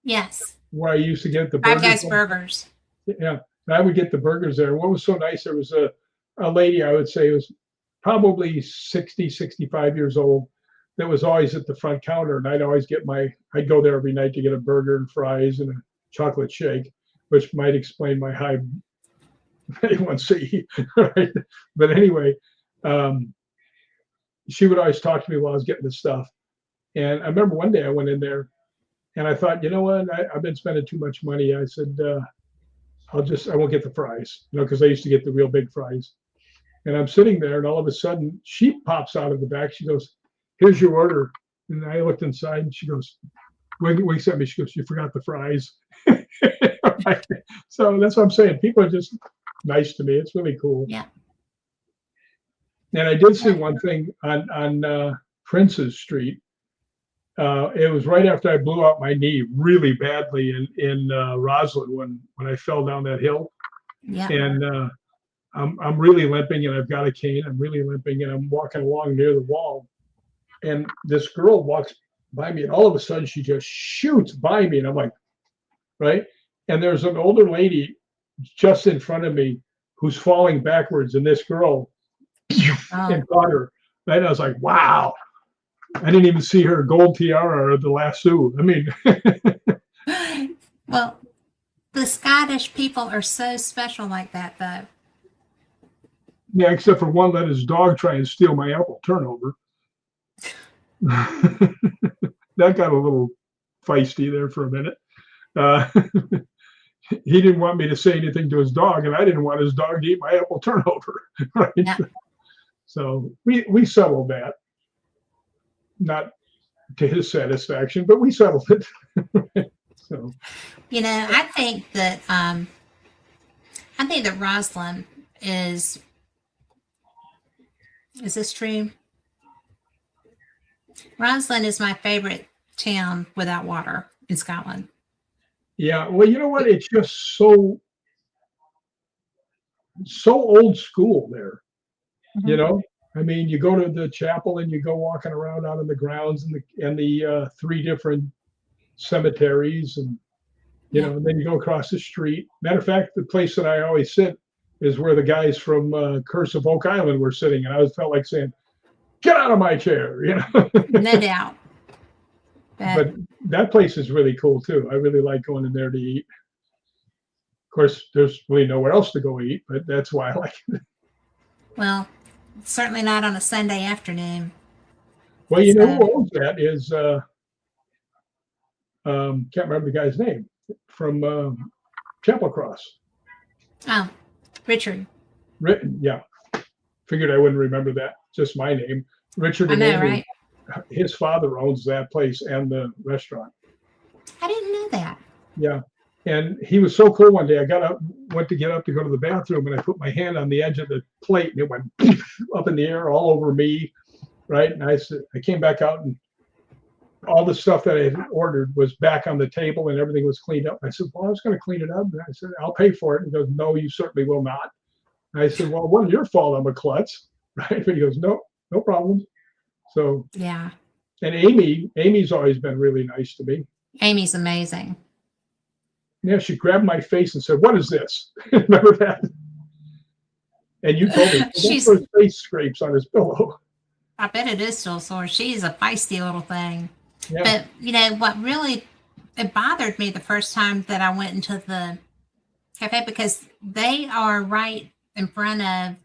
Yes. where I used to get the Five burgers. Guys burgers. Yeah, I would get the burgers there. What was so nice, there was a lady, I would say was probably 60, 65 years old, that was always at the front counter. And I'd go there every night to get a burger and fries and a chocolate shake, which might explain my high A1C. Right? But anyway, she would always talk to me while I was getting the stuff. And I remember one day I went in there And I thought, you know what? I've been spending too much money. I said, I won't get the fries, because I used to get the real big fries. And I'm sitting there, and all of a sudden, she pops out of the back. She goes, "Here's your order." And I looked inside, and she goes, winks at me. She goes, "You forgot the fries." So that's what I'm saying. People are just nice to me. It's really cool. Yeah. And I did see one thing on Prince's Street. It was right after I blew out my knee really badly in Roslyn when I fell down that hill. Yeah. And I'm really limping, and I've got a cane. I'm really limping, and I'm walking along near the wall. And this girl walks by me, and all of a sudden she just shoots by me, and I'm like, right? And there's an older lady just in front of me who's falling backwards, and this girl and caught her. Right? And I was like, wow. I didn't even see her gold tiara or the lasso. I mean, well, the Scottish people are so special like that, though. yeah, except for one let his dog try and steal my apple turnover. That got a little feisty there for a minute. He didn't want me to say anything to his dog, and I didn't want his dog to eat my apple turnover. Right? Yeah. So we settled that. Not to his satisfaction, but we settled it. So, I think that Roslyn is this true? Roslyn is my favorite town without water in Scotland. yeah, well, you know what? It's just so old school there. Mm-hmm. I mean, you go to the chapel and you go walking around out in the grounds and the 3 different cemeteries, and and then you go across the street. Matter of fact, the place that I always sit is where the guys from Curse of Oak Island were sitting, and I always felt like saying, "Get out of my chair!" No doubt. But that place is really cool too. I really like going in there to eat. Of course, there's really nowhere else to go eat, but that's why I like it. Well, certainly not on a Sunday afternoon. Well, you know who owns that is can't remember the guy's name from Chapel Cross. Oh, Richard. Yeah. Figured I wouldn't remember that. Just my name. Richard. I know, right? His father owns that place and the restaurant. I didn't know that. Yeah. And he was so cool one day. I went to get up to go to the bathroom, and I put my hand on the edge of the plate, and it went up in the air all over me. Right. And I came back out, and all the stuff that I had ordered was back on the table, and everything was cleaned up. I said, "Well, I was going to clean it up." And I said, "I'll pay for it." And he goes, "No, you certainly will not." And I said, "Well, it wasn't your fault. I'm a klutz." Right. But he goes, "No, no problem." So, yeah. And Amy's always been really nice to me. Amy's amazing. Yeah, she grabbed my face and said, "What is this?" Remember that? And you told me she's his face scrapes on his pillow. I bet it is still sore. She's a feisty little thing. Yeah. But what really it bothered me the first time that I went into the cafe, because they are right in front of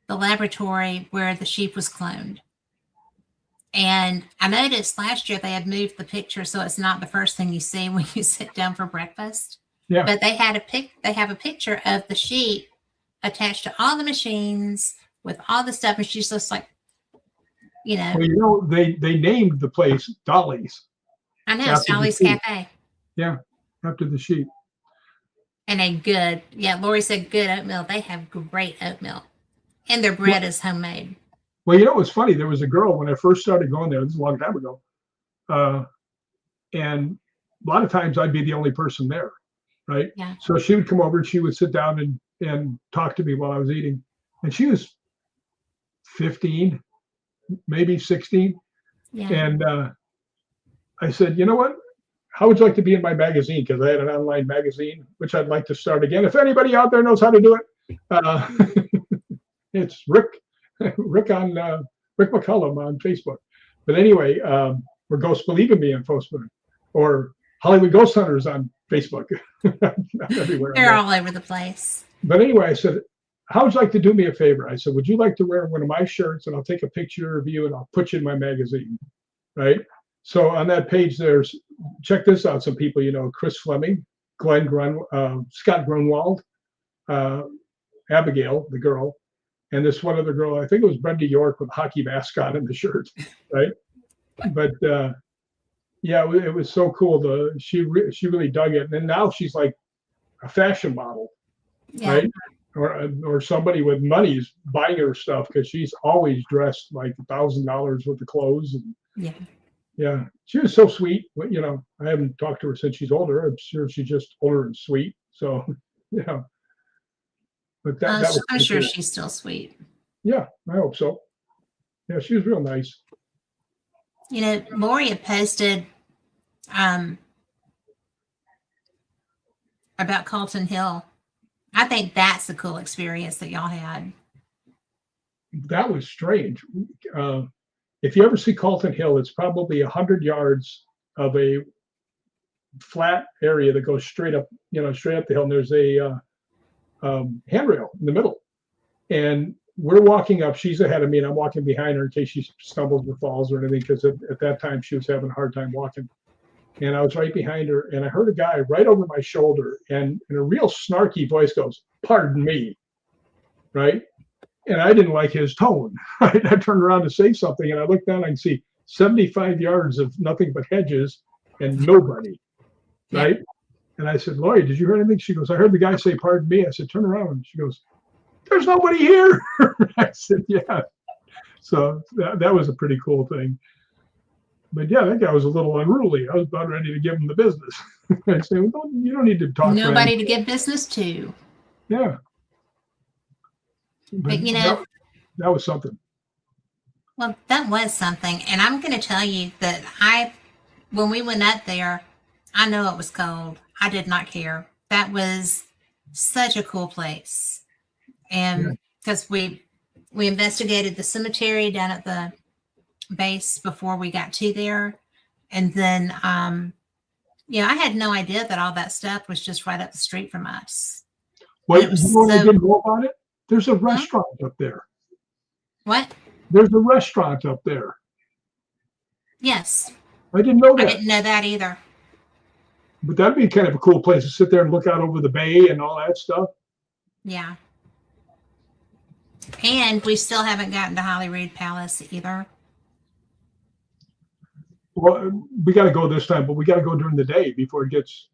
the laboratory where the sheep was cloned. And I noticed last year they had moved the picture so it's not the first thing you see when you sit down for breakfast. Yeah. But they have a picture of the sheep attached to all the machines with all the stuff, and she's just like, Well, they named the place Dolly's. I know, it's Dolly's Cafe. Yeah, after the sheep. And Lori said good oatmeal. They have great oatmeal. And their bread is homemade. Well, it was funny. There was a girl when I first started going there, this is a long time ago. And a lot of times I'd be the only person there, right? Yeah. So she would come over and she would sit down and talk to me while I was eating. And she was 15, maybe 16. Yeah. And I said, "You know what? How would you like to be in my magazine?" Because I had an online magazine, which I'd like to start again. If anybody out there knows how to do it, it's Rick Mccallum on Facebook. But anyway, or Ghosts Believe in Me on Facebook, or Hollywood Ghost Hunters on Facebook. Everywhere. They're all over the place. But anyway, I said, "How would you like to do me a favor?" I said, "Would you like to wear one of my shirts, and I'll take a picture of you and I'll put you in my magazine?" Right. So on that page, check this out. Some people, Chris Fleming, Scott Grunwald, uh, Abigail, the girl, and this one other girl. I think it was Brenda York with a hockey mascot in the shirt, right? But yeah, it was so cool. She really dug it, and now she's like a fashion model, Yeah. right? Or somebody with money is buying her stuff because she's always dressed like $1,000 worth of clothes. And Yeah. yeah, she was so sweet. But, I haven't talked to her since she's older. I'm sure she's just older and sweet. So, yeah. But that was I'm pretty sure cool. she's still sweet. Yeah, I hope so. Yeah, she was real nice. Lori had posted about Colton Hill. I think that's a cool experience that y'all had. That was strange. If you ever see Colton Hill, it's probably 100 yards of a flat area that goes straight up the hill. And there's a handrail in the middle. And we're walking up. She's ahead of me, and I'm walking behind her in case she stumbles or falls or anything, because at that time she was having a hard time walking. And I was right behind her, and I heard a guy right over my shoulder, and in a real snarky voice goes, "Pardon me," right? And I didn't like his tone. Right? I turned around to say something, and I looked down. I can see 75 yards of nothing but hedges and nobody, right? And I said, "Lori, did you hear anything?" She goes, "I heard the guy say, 'Pardon me.'" I said, "Turn around." And she goes, "There's nobody here." I said, "Yeah." So that was a pretty cool thing. But yeah, that guy was a little unruly. I was about ready to give him the business. I said, well, "You don't need to talk." Nobody to give business to. Yeah. But that was something. Well, that was something. And I'm going to tell you that when we went up there, I know it was cold. I did not care. That was such a cool place. And because we investigated the cemetery down at the base before we got to there. And then, I had no idea that all that stuff was just right up the street from us. Well, I didn't know about it? There's a restaurant up there. What? There's a restaurant up there. Yes. I didn't know that. I didn't know that either. But that'd be kind of a cool place to sit there and look out over the bay and all that stuff. Yeah. And we still haven't gotten to Holyrood Palace either. Well, we got to go this time, but we got to go during the day before it gets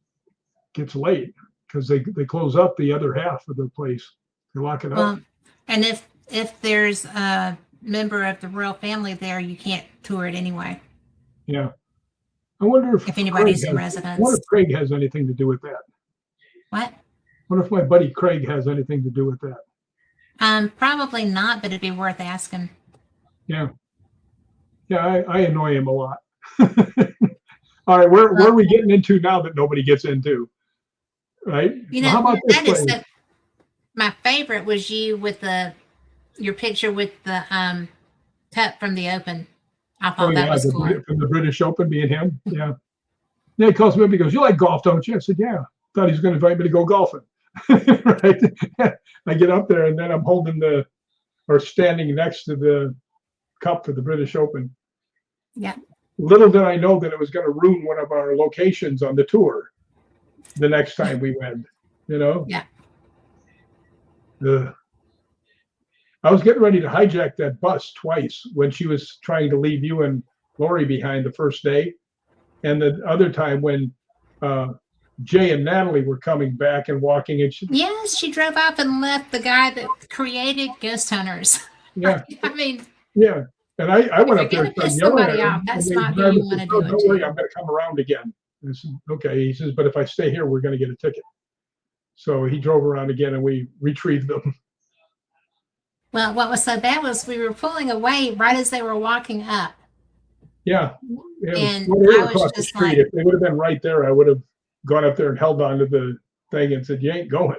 late, because they close up the other half of the place. They lock it up. And if there's a member of the royal family there, you can't tour it anyway. Yeah. I wonder if anybody's in residence. I wonder if Craig has anything to do with that. What? I wonder if my buddy Craig has anything to do with that. Probably not, but it'd be worth asking. Yeah. Yeah, I annoy him a lot. All right, where are we getting into now that nobody gets into? Right? How about this place? My favorite was you with your picture with the cup from the Open. I thought that was cool. From the British Open, being him. Yeah. Yeah, he calls me up. He goes, "You like golf, don't you?" I said, "Yeah." Thought he was going to invite me to go golfing. Right. I get up there, and then I'm standing next to the cup for the British Open. Yeah. Little did I know that it was going to ruin one of our locations on the tour the next time we went. Yeah. Ugh. I was getting ready to hijack that bus twice when she was trying to leave you and Lori behind the first day. And the other time when Jay and Natalie were coming back and walking. Yes, she drove up and left the guy that created Ghost Hunters. Yeah. I mean. Yeah. And I went up there and piss somebody off. That's not who you want to do it. Don't worry, I'm going to come around again. I said, okay. He says, but if I stay here, we're going to get a ticket. So he drove around again, and we retrieved them. Well, what was so bad was we were pulling away right as they were walking up. Yeah. And they were across the street. If they would have been right there, I would have gone up there and held on to the thing and said, "You ain't going."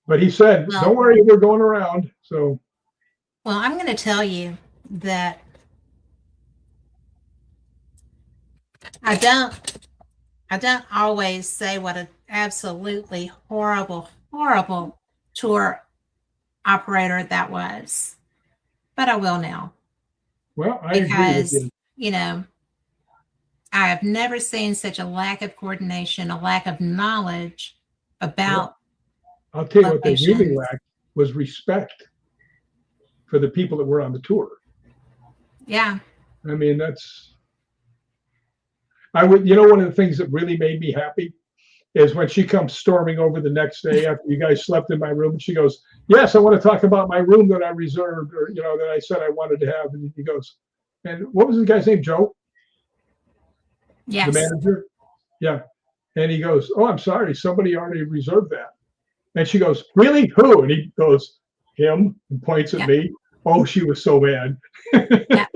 But he said, "Don't worry, we're going around." So. Well, I'm going to tell you that I don't always say what an absolutely horrible tour operator that was, but I will now. Well, I agree with you. I have never seen such a lack of coordination, a lack of knowledge Well, about I'll tell you what they really locations. lacked was respect for the people that were on the tour. Yeah. I mean, I would, you know, one of the things that really made me happy is when she comes storming over the next day after you guys slept in my room, and she goes, "Yes, I want to talk about my room that I reserved, or you know, that I said I wanted to have." And he goes, "And what was the guy's name? Joe, the Yes. manager?" Yeah. And he goes, "Oh, I'm sorry, somebody already reserved that." And she goes, "Really? Who?" And he goes, "Him," and points at Yep. me. Oh, she was so mad. Yep.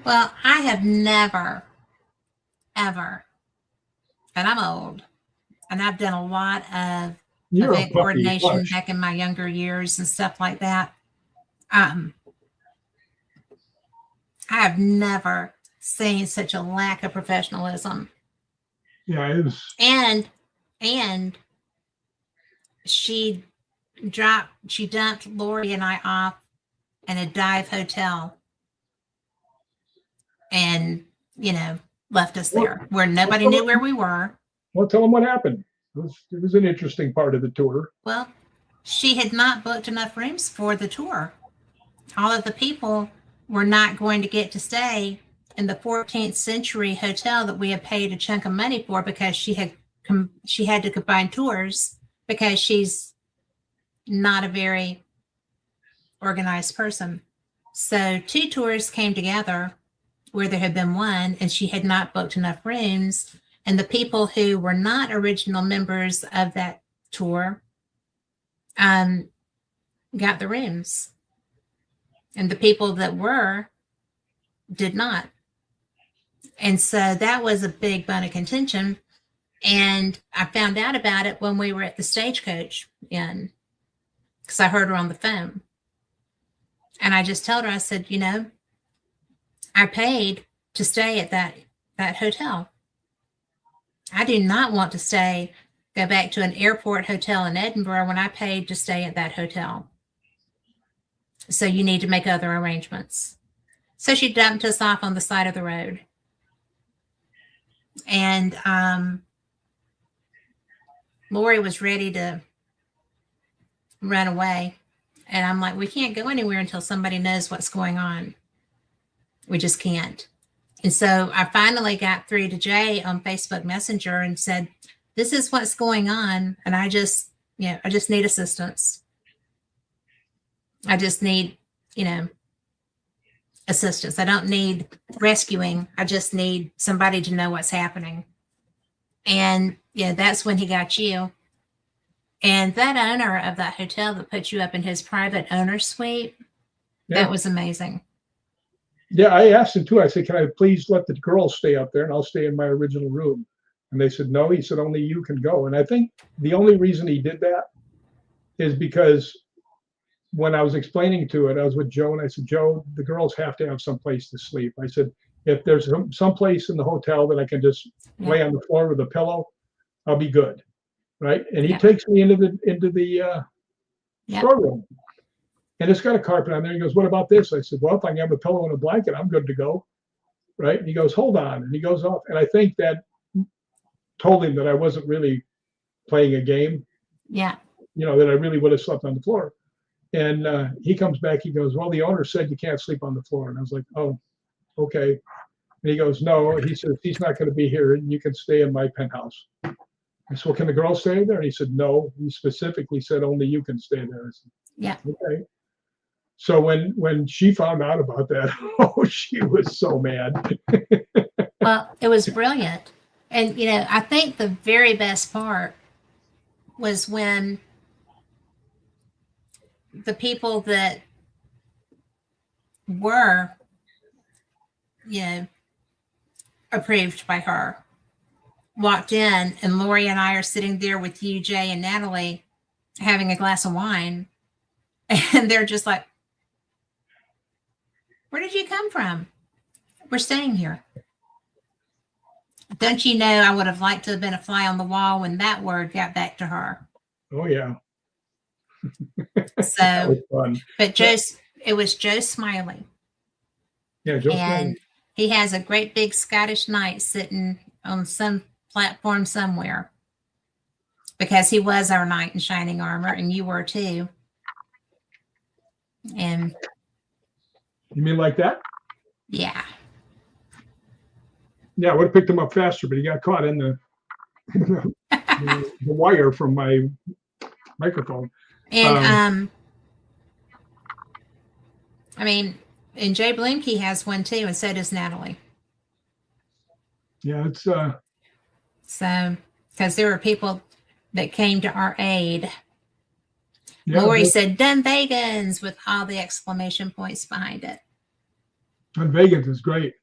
Well, I have never, ever, and I'm old, and I've done a lot of You're a event puppy. coordination Hush. back in my younger years and stuff like that. Um, I have never seen such a lack of professionalism. Yeah, it was. And and she she dumped Lori and I off in a dive hotel and, you know, left us Well, there where well, nobody tell knew where them, we were. tell them what happened. It was an interesting part of the tour. Well, she had not booked enough rooms for the tour. All of the people were not going to get to stay in the 14th century hotel that we had paid a chunk of money for because she had to combine tours because she's not a very organized person. So two tours came together where there had been one, and she had not booked enough rooms. And the people who were not original members of that tour um, got the rooms, and the people that were did not. And so that was a big bone of contention. And I found out about it when we were at the Stagecoach Inn because I heard her on the phone. And I just told her, I said, you know, I paid to stay at that hotel. I do not want to go back to an airport hotel in Edinburgh when I paid to stay at that hotel. So you need to make other arrangements. So she dumped us off on the side of the road. And Lori was ready to run away. And I'm like, we can't go anywhere until somebody knows what's going on. We just can't. And so I finally got through to Jay on Facebook Messenger and said, this is what's going on. And I just need assistance. I just need, you know, assistance. I don't need rescuing. I just need somebody to know what's happening. And yeah, that's when he got you. And that owner of that hotel that put you up in his private owner suite, Yeah. that was amazing. Yeah, I asked him too. I said, "Can I please let the girls stay up there and I'll stay in my original room?" And they said, "No." He said, "Only you can go." And I think the only reason he did that is because when I was explaining to it, I was with Joe and I said, "Joe, the girls have to have some place to sleep." I said, "If there's some place in the hotel that I can just lay on the floor with a pillow, I'll be good." Right. And he takes me into the storeroom. And it's got a carpet on there. He goes, "What about this?" I said, "Well, if I can have a pillow and a blanket, I'm good to go." Right. And he goes, "Hold on." And he goes off. And I think that told him that I wasn't really playing a game. Yeah. You know, that I really would have slept on the floor. And he comes back. He goes, "Well, the owner said you can't sleep on the floor." And I was like, "Oh, okay." And he goes, "No." He says, "He's not going to be here. And you can stay in my penthouse." I said, "Well, can the girls stay there?" And he said, "No." He specifically said, "Only you can stay there." I said, Yeah. "Okay." So when she found out about that, oh, she was so mad. Well, it was brilliant. And, you know, I think the very best part was when the people that were, you know, approved by her walked in, and Lori and I are sitting there with you, Jay, and Natalie having a glass of wine. And they're just like, where did you come from? We're staying here. Don't you know I would have liked to have been a fly on the wall when that word got back to her? Oh, yeah. That So, was fun. but it was Joe Smiley Yeah, Joe Smiley. And he has a great big Scottish knight sitting on some platform somewhere because he was our knight in shining armor, and you were too. And You mean like that? yeah. Yeah, I would have picked him up faster, but he got caught in the wire from my microphone. And I mean, and Jay Blimke has one too, and so does Natalie. Yeah, it's So because there were people that came to our aid. yeah, Lori said Dunvegans with all the exclamation points behind it. Dunvegans is great.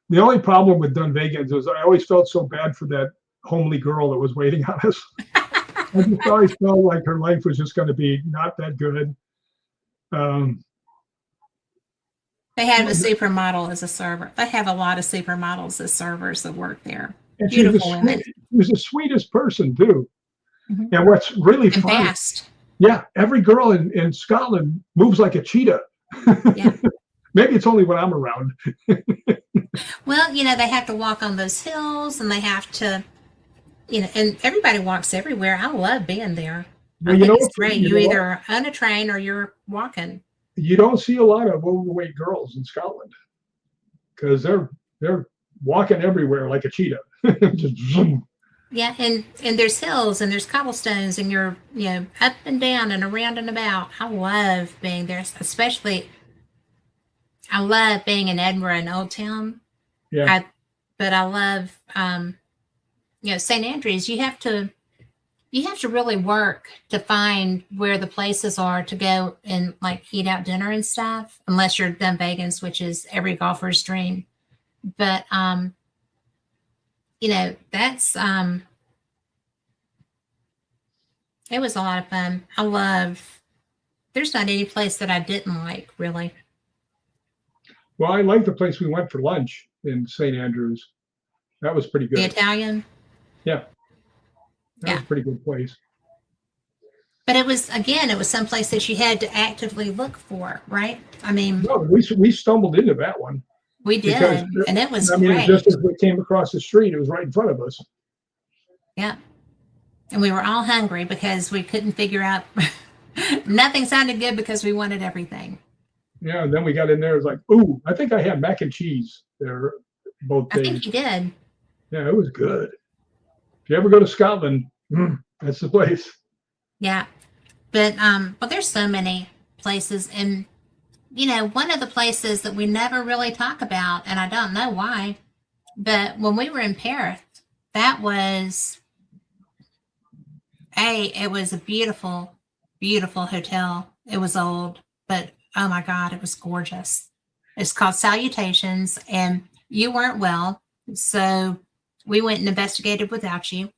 The only problem with Dunvegans was I always felt so bad for that homely girl that was waiting on us. I just always felt like her life was just going to be not that good. They have a supermodel as a server. They have a lot of supermodels as servers that work there. And Beautiful women. She was the sweetest person too. Mm-hmm. And what's really and fun, fast. Yeah, every girl in Scotland moves like a cheetah. Yeah. Maybe it's only when I'm around. Well, you know, they have to walk on those hills, and they have to, you know, and everybody walks everywhere. I love being there. Well, I think it's great. You either on a train or you're walking. You don't see a lot of overweight girls in Scotland because they're walking everywhere like a cheetah. Just zoom. Yeah, and there's hills and there's cobblestones, and you're, you know, up and down and around and about. I love being there, especially I love being in Edinburgh and Old Town. Yeah. But I love you know, St. Andrews. You have to really work to find where the places are to go and like eat out dinner and stuff, unless you're Dunvegans, which is every golfer's dream. But you know, that's it was a lot of fun. I love, there's not any place that I didn't like, really. Well, I like the place we went for lunch in St. Andrews. That was pretty good. The Italian? Yeah. That was a pretty good place. But it was, again, it was someplace that you had to actively look for, right? I mean, no, we stumbled into that one. We did, and it was great. Just as we came across the street, it was right in front of us. Yeah. And we were all hungry because we couldn't figure out, nothing sounded good because we wanted everything. Yeah, and then we got in there, it was like, ooh, I think I had mac and cheese there both days. I think you did. Yeah, it was good. If you ever go to Scotland, that's the place. Yeah. But there's so many places, and you know, one of the places that we never really talk about, and I don't know why, but when we were in Paris, that was it was a beautiful, beautiful hotel. It was old, but oh my God, it was gorgeous. It's called Salutations, and you weren't well, so we went and investigated without you.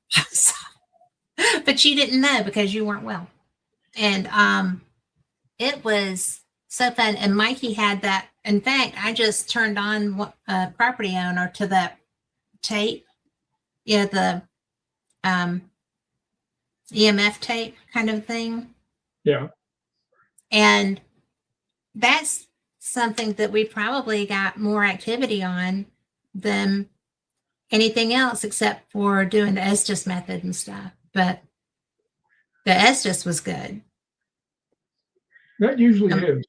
But you didn't know because you weren't well. And it was so fun. And Mikey had that. In fact, I just turned on a property owner to that tape. Yeah, the EMF tape kind of thing. Yeah. And that's something that we probably got more activity on than anything else, except for doing the Estes method and stuff. But the Estes was good. That usually is.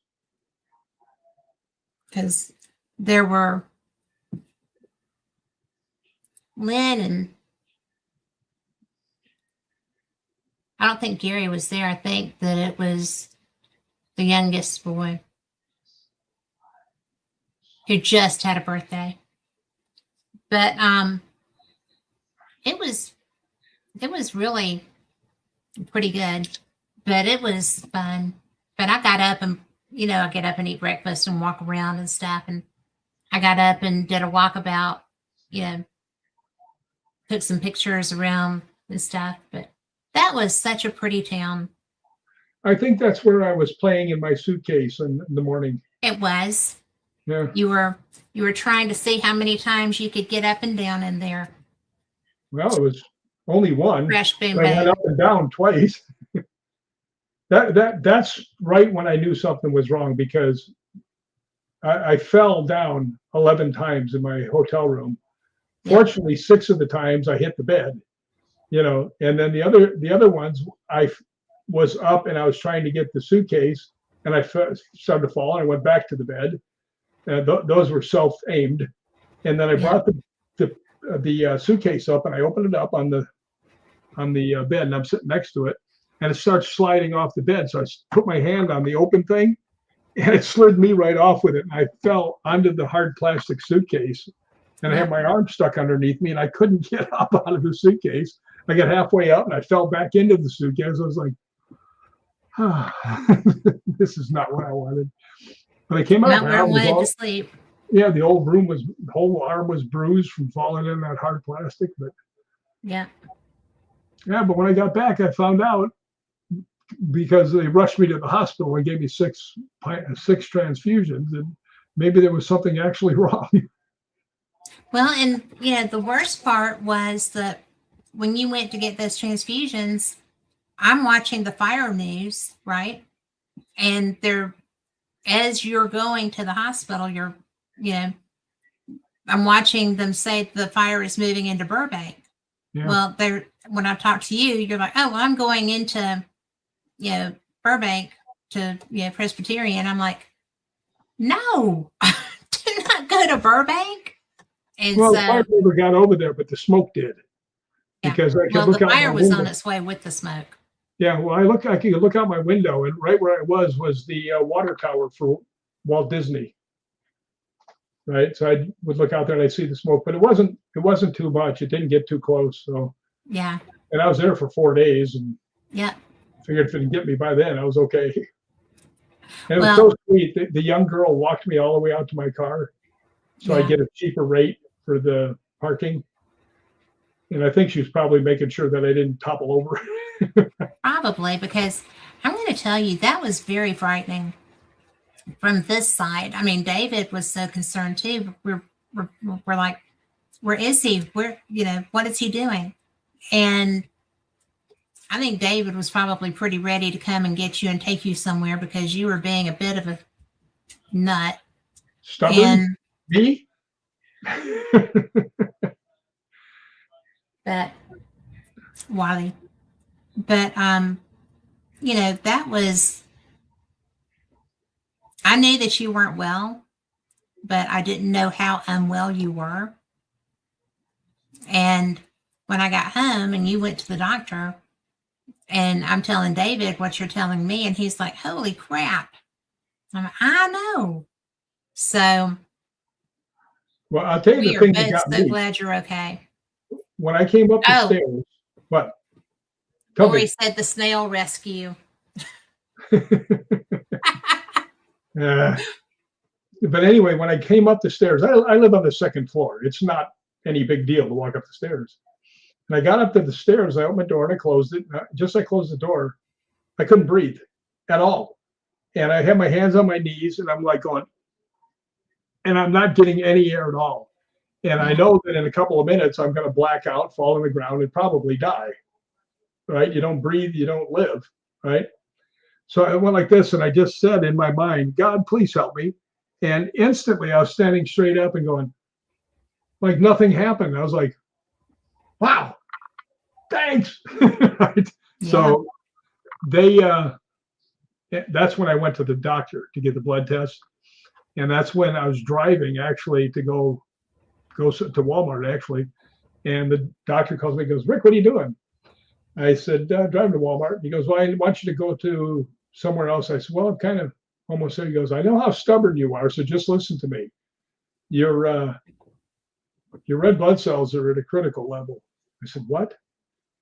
Because there were Lynn and I don't think Gary was there. I think that it was the youngest boy who just had a birthday. But it was really pretty good. But it was fun. But I got up and, you know, I get up and eat breakfast and walk around and stuff. And I got up and did a walkabout, you know, took some pictures around and stuff. But that was such a pretty town. I think that's where I was playing in my suitcase in the morning. It was. Yeah. You were trying to see how many times you could get up and down in there. Well, it was only one. Crash, boom, I went up and down twice. That's right when I knew something was wrong, because I fell down 11 times in my hotel room. Yeah. Fortunately, 6 of the times I hit the bed, and then the other ones was up and I was trying to get the suitcase and I started to fall and I went back to the bed. Those were self-aimed. And then I Yeah. brought the suitcase up and I opened it up on the bed and I'm sitting next to it and it starts sliding off the bed. So I put my hand on the open thing and it slid me right off with it. And I fell onto the hard plastic suitcase and I Yeah. had my arm stuck underneath me and I couldn't get up out of the suitcase. I got halfway up and I fell back into the suitcase. I was like, this is not what I wanted. But I came out, Not my where I arm was wanted to all, sleep. yeah, the whole arm was bruised from falling in that hard plastic. But Yeah. yeah, but when I got back, I found out because they rushed me to the hospital and gave me six transfusions, and maybe there was something actually wrong. Well, and the worst part was that when you went to get those transfusions, I'm watching the fire news, right? And as you're going to the hospital, you know, I'm watching them say the fire is moving into Burbank. Yeah. Well, when I talk to you, you're like, oh, well, I'm going into, Burbank to, Presbyterian. I'm like, no, do not go to Burbank. And Well, the so, fire never got over there, but the smoke did yeah. because I could Well, look the out my fire was window. on its way with the smoke. Yeah, well, I could look out my window, and right where I was the water tower for Walt Disney. Right, so I would look out there and I'd see the smoke, but it wasn't too much. It didn't get too close. So, Yeah. and I was there for 4 days, and Yeah. figured if it didn't get me by then, I was okay. And it was Well, so sweet. The young girl walked me all the way out to my car, so I yeah, get a cheaper rate for the parking. And I think she was probably making sure that I didn't topple over. probably, because I'm going to tell you that was very frightening from this side. I mean, David was so concerned too. We're like, where is he? What is he doing? And I think David was probably pretty ready to come and get you and take you somewhere because you were being a bit of a nut. Stubborn? And Me? but Wally, but that was. I knew that you weren't well, but I didn't know how unwell you were. And when I got home and you went to the doctor, and I'm telling David what you're telling me, and he's like, "Holy crap!" I know. So Well, I'll tell you we the are thing that both got so me. glad you're okay. When I came up the Oh, stairs, what? Tell Lori me. said the snail rescue. But anyway, when I came up the stairs, I live on the second floor. It's not any big deal to walk up the stairs. And I got up to the stairs, I opened my door and I closed it. Just as I closed the door, I couldn't breathe at all. And I had my hands on my knees and I'm like going, and I'm not getting any air at all. And I Yeah. know that in a couple of minutes, I'm going to black out, fall on the ground, and probably die. Right? You don't breathe, you don't live. Right? So I went like this, and I just said in my mind, God, please help me. And instantly I was standing straight up and going, like nothing happened. I was like, wow, thanks. Right? Yeah. So that's when I went to the doctor to get the blood test. And that's when I was driving actually to go to Walmart actually. And the doctor calls me and goes, Rick, what are you doing? I said, driving to Walmart. He goes, well, I want you to go to somewhere else. I said, well, I'm kind of almost there. He goes, I know how stubborn you are, so just listen to me. Your red blood cells are at a critical level. I said, what?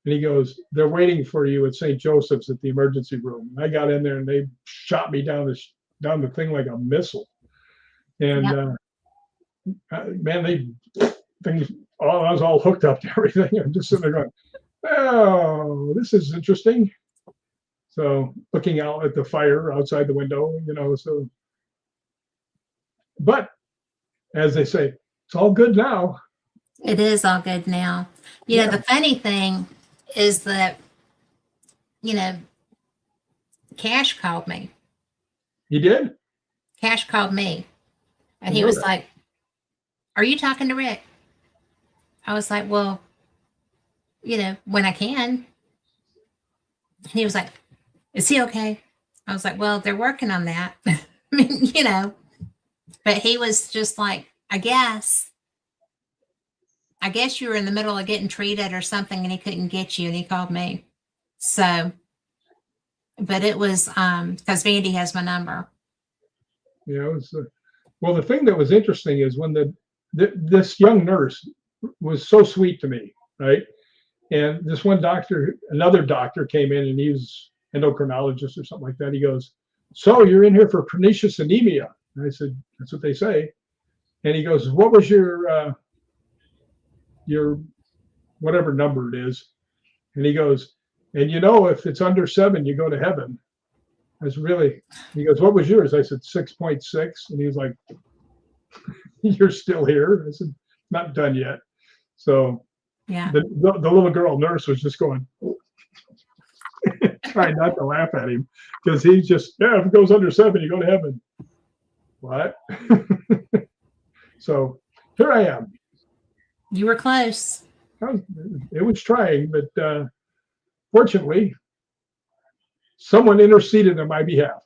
And he goes, they're waiting for you at St. Joseph's at the emergency room. I got in there and they shot me down the thing like a missile. And man, I was all hooked up to everything. I'm just sitting there going, oh, this is interesting. So looking out at the fire outside the window, so, but as they say, it's all good now. It is all good now. The funny thing is that, Cash called me. He did? Cash called me. And I he know was that. like, "Are you talking to Rick?" I was like, "Well, when I can." And he was like, "Is he okay?" I was like, "Well, they're working on that." I mean, but he was just like, I guess you were in the middle of getting treated or something and he couldn't get you and he called me. So, but it was because Vandy has my number. It was, well, the thing that was interesting is when this young nurse was so sweet to me, right? And this one doctor, another doctor came in and he was endocrinologist or something like that. He goes, "So you're in here for pernicious anemia?" And I said, "That's what they say." And he goes, "What was your whatever number it is?" And he goes, "And if it's under 7, you go to heaven." I was really, he goes, "What was yours?" I said, 6.6. And he was like, "You're still here?" I said, "Not done yet." So Yeah. the little girl nurse was just going, trying not to laugh at him because he just, "Yeah, if it goes under 7, you go to heaven." What? So here I am. You were close. It was trying, but fortunately, someone interceded on my behalf.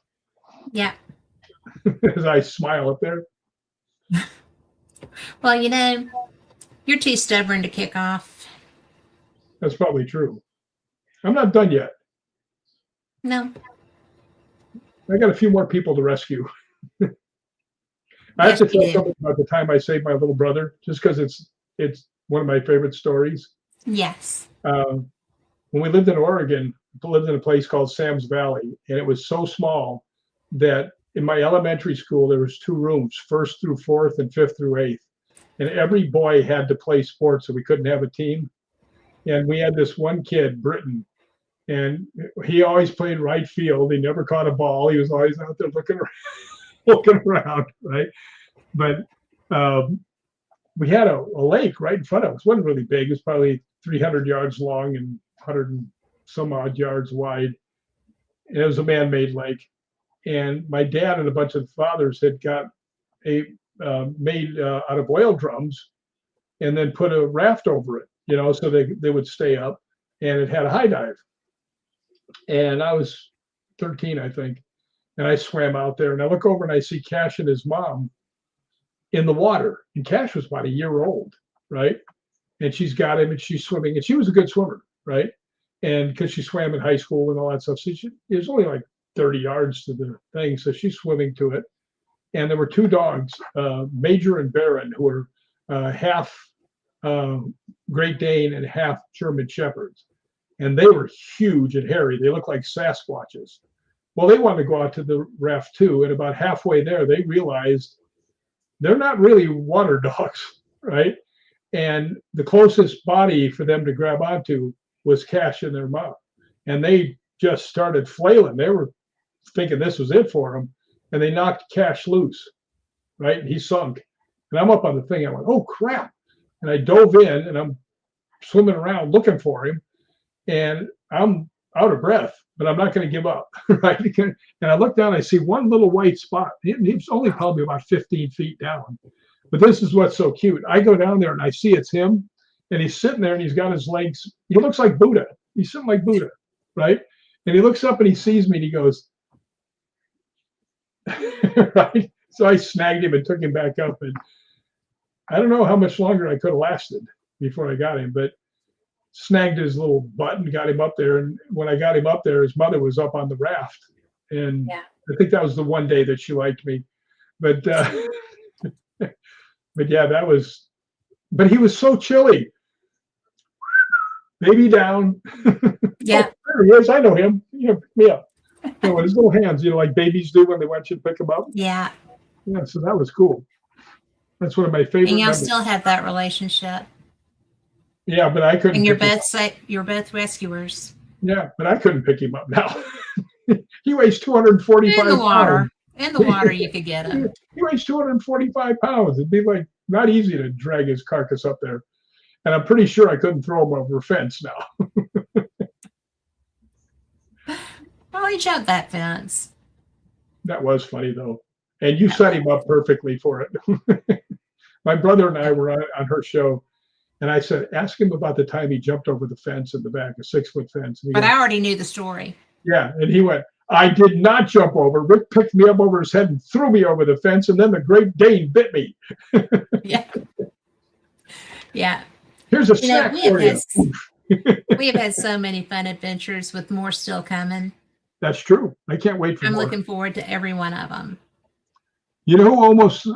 Yeah. As I smile up there. Well, you're too stubborn to kick off. That's probably true. I'm not done yet. No. I got a few more people to rescue. I have Yes, to you tell do. something about the time I saved my little brother, just because it's one of my favorite stories. Yes. Um, when we lived in Oregon, I lived in a place called Sam's Valley, and it was so small that in my elementary school there was 2 rooms, first through fourth and fifth through eighth, and every boy had to play sports, so we couldn't have a team. And we had this one kid, Britton, and he always played right field. He never caught a ball. He was always out there looking looking around, right? But um, we had a lake right in front of us. It wasn't really big. It was probably 300 yards long and 100 and some odd yards wide. And it was a man-made lake. And my dad and a bunch of fathers had got a made out of oil drums and then put a raft over it, so they would stay up. And it had a high dive. And I was 13, I think. And I swam out there and I look over and I see Cash and his mom in the water. And Cash was about a year old, right? And she's got him and she's swimming. And she was a good swimmer, right? And because she swam in high school and all that stuff. So it was only like 30 yards to the thing. So she's swimming to it. And there were 2 dogs, Major and Baron, who were half uh, Great Dane and half German Shepherds. And they were huge and hairy. They looked like Sasquatches. Well, they wanted to go out to the raft too. And about halfway there, they realized they're not really water dogs, right? And the closest body for them to grab onto was Cash in their mouth. And they just started flailing. They were thinking this was it for them. And they knocked Cash loose, right? And he sunk. And I'm up on the thing. I went, "Oh, crap." And I dove in and I'm swimming around looking for him. And I'm out of breath, but I'm not going to give up, right? And I look down, I see one little white spot. He's only probably about 15 feet down. But this is what's so cute. I go down there and I see it's him, and he's sitting there and he's got his legs. He looks like Buddha. He's sitting like Buddha, right? And he looks up and he sees me and he goes, right? So I snagged him and took him back up. And I don't know how much longer I could have lasted before I got him, but snagged his little butt and got him up there. And when I got him up there, his mother was up on the raft. And Yeah. I think that was the one day that she liked me. But but yeah, but he was so chilly. Baby down. Yeah. Oh, there he is. I know him. Pick me up. With his little hands, like babies do when they want you to pick them up. Yeah. Yeah, so that was cool. That's one of my And favorite y'all memories. still have that relationship. Yeah, but I couldn't And pick him up. you're both rescuers. Yeah, but I couldn't pick him up now. He weighs 245 In the pounds. water. In the water you could get him. He weighs 245 pounds. It'd be like not easy to drag his carcass up there. And I'm pretty sure I couldn't throw him over a fence now. Well, he jumped that fence. That was funny though. and you set him up perfectly for it. My brother and I were on her show, and I said, ask him about the time he jumped over the fence in the back, a 6-foot fence. But I already knew the story. Yeah, and he went, I did not jump over. Rick picked me up over his head and threw me over the fence, and then the Great Dane bit me. Yeah. Yeah. Here's a snack for you. We have had so many fun adventures with more still coming. That's true. I can't wait for I'm more. looking forward to every one of them. You know who almost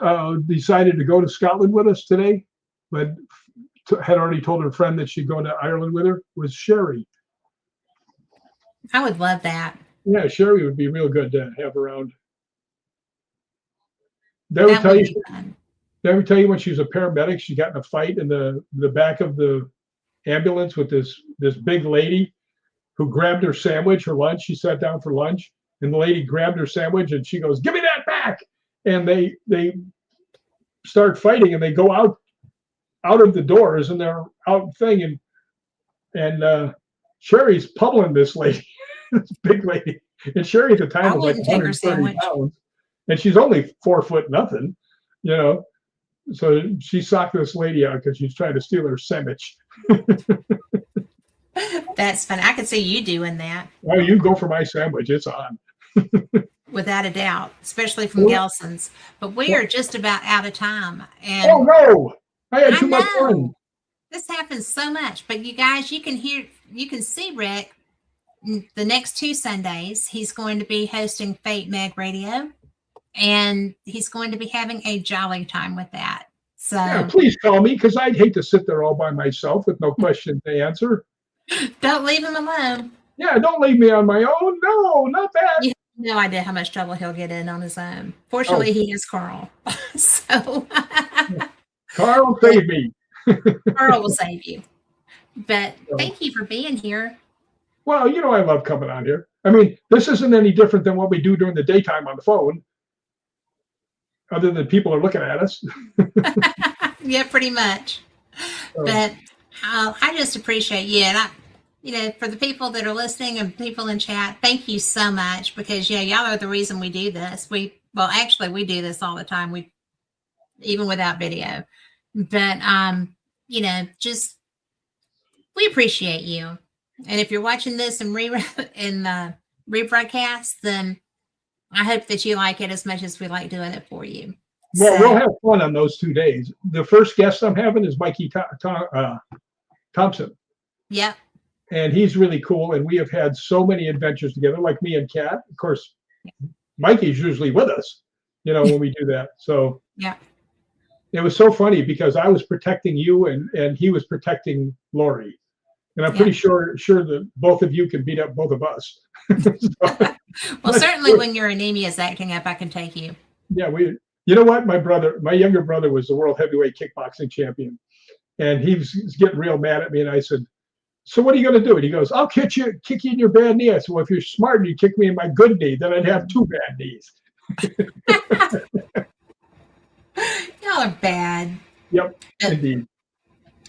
decided to go to Scotland with us today, but had already told her friend that she'd go to Ireland with her, was Sherry. I would love that. Yeah, Sherry would be real good to have around. Did I ever tell you when she was a paramedic, she got in a fight in the back of the ambulance with this big lady who grabbed her sandwich, her lunch. She sat down for lunch, and the lady grabbed her sandwich, and she goes, "Give me that back!" And they start fighting, and they go out of the doors, and they're out thing, and Sherry's pummeling this lady, this big lady, and Sherry at the time was like 130 pounds, and she's only 4 foot nothing, you know. So she socked this lady out because she's trying to steal her sandwich. That's funny. I could see you doing that. Oh, you go for my sandwich. It's on. Without a doubt, especially from Gelson's. But we are just about out of time. And oh, no. I had too much fun. This happens so much. But you guys, you can see Rick the next 2 Sundays. He's going to be hosting Fate Meg Radio. And he's going to be having a jolly time with that. So yeah, please call me, because I'd hate to sit there all by myself with no question to answer. Don't leave him alone. Yeah, don't leave me on my own. No, not that. You have no idea how much trouble he'll get in on his own. Fortunately, he is Carl. So Carl, save me. Carl will save you. But thank you for being here. Well, you know, I love coming on here. I mean, this isn't any different than what we do during the daytime on the phone, other than people are looking at us. Yeah, pretty much. But I just appreciate you. And for the people that are listening and people in chat, thank you so much, because y'all are the reason we do this. We do this all the time. Even without video. But just we appreciate you. And if you're watching this in rebroadcast, then I hope that you like it as much as we like doing it for you. Well, we'll have fun on those 2 days. The first guest I'm having is Mikey Thompson. Yep. And he's really cool. And we have had so many adventures together, like me and Kat. Of course, Mikey's usually with us, when we do that. So yeah, it was so funny because I was protecting you and he was protecting Lori. And I'm pretty sure that both of you can beat up both of us. Well, certainly when your anemia is acting up, I can take you. Yeah, you know what? My younger brother was the world heavyweight kickboxing champion. And he was getting real mad at me. And I said, so what are you going to do? And he goes, I'll kick you in your bad knee. I said, well, if you're smart and you kick me in my good knee, then I'd have 2 bad knees. Y'all are bad. Yep, indeed.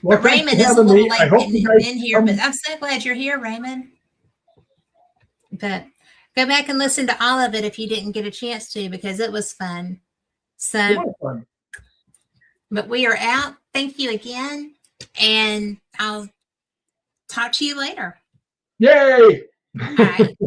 Well, but Raymond is a little late in here, but I'm so glad you're here, Raymond. But go back and listen to all of it if you didn't get a chance to, because it was fun. So, it was fun. But we are out. Thank you again, and I'll talk to you later. Yay! All right.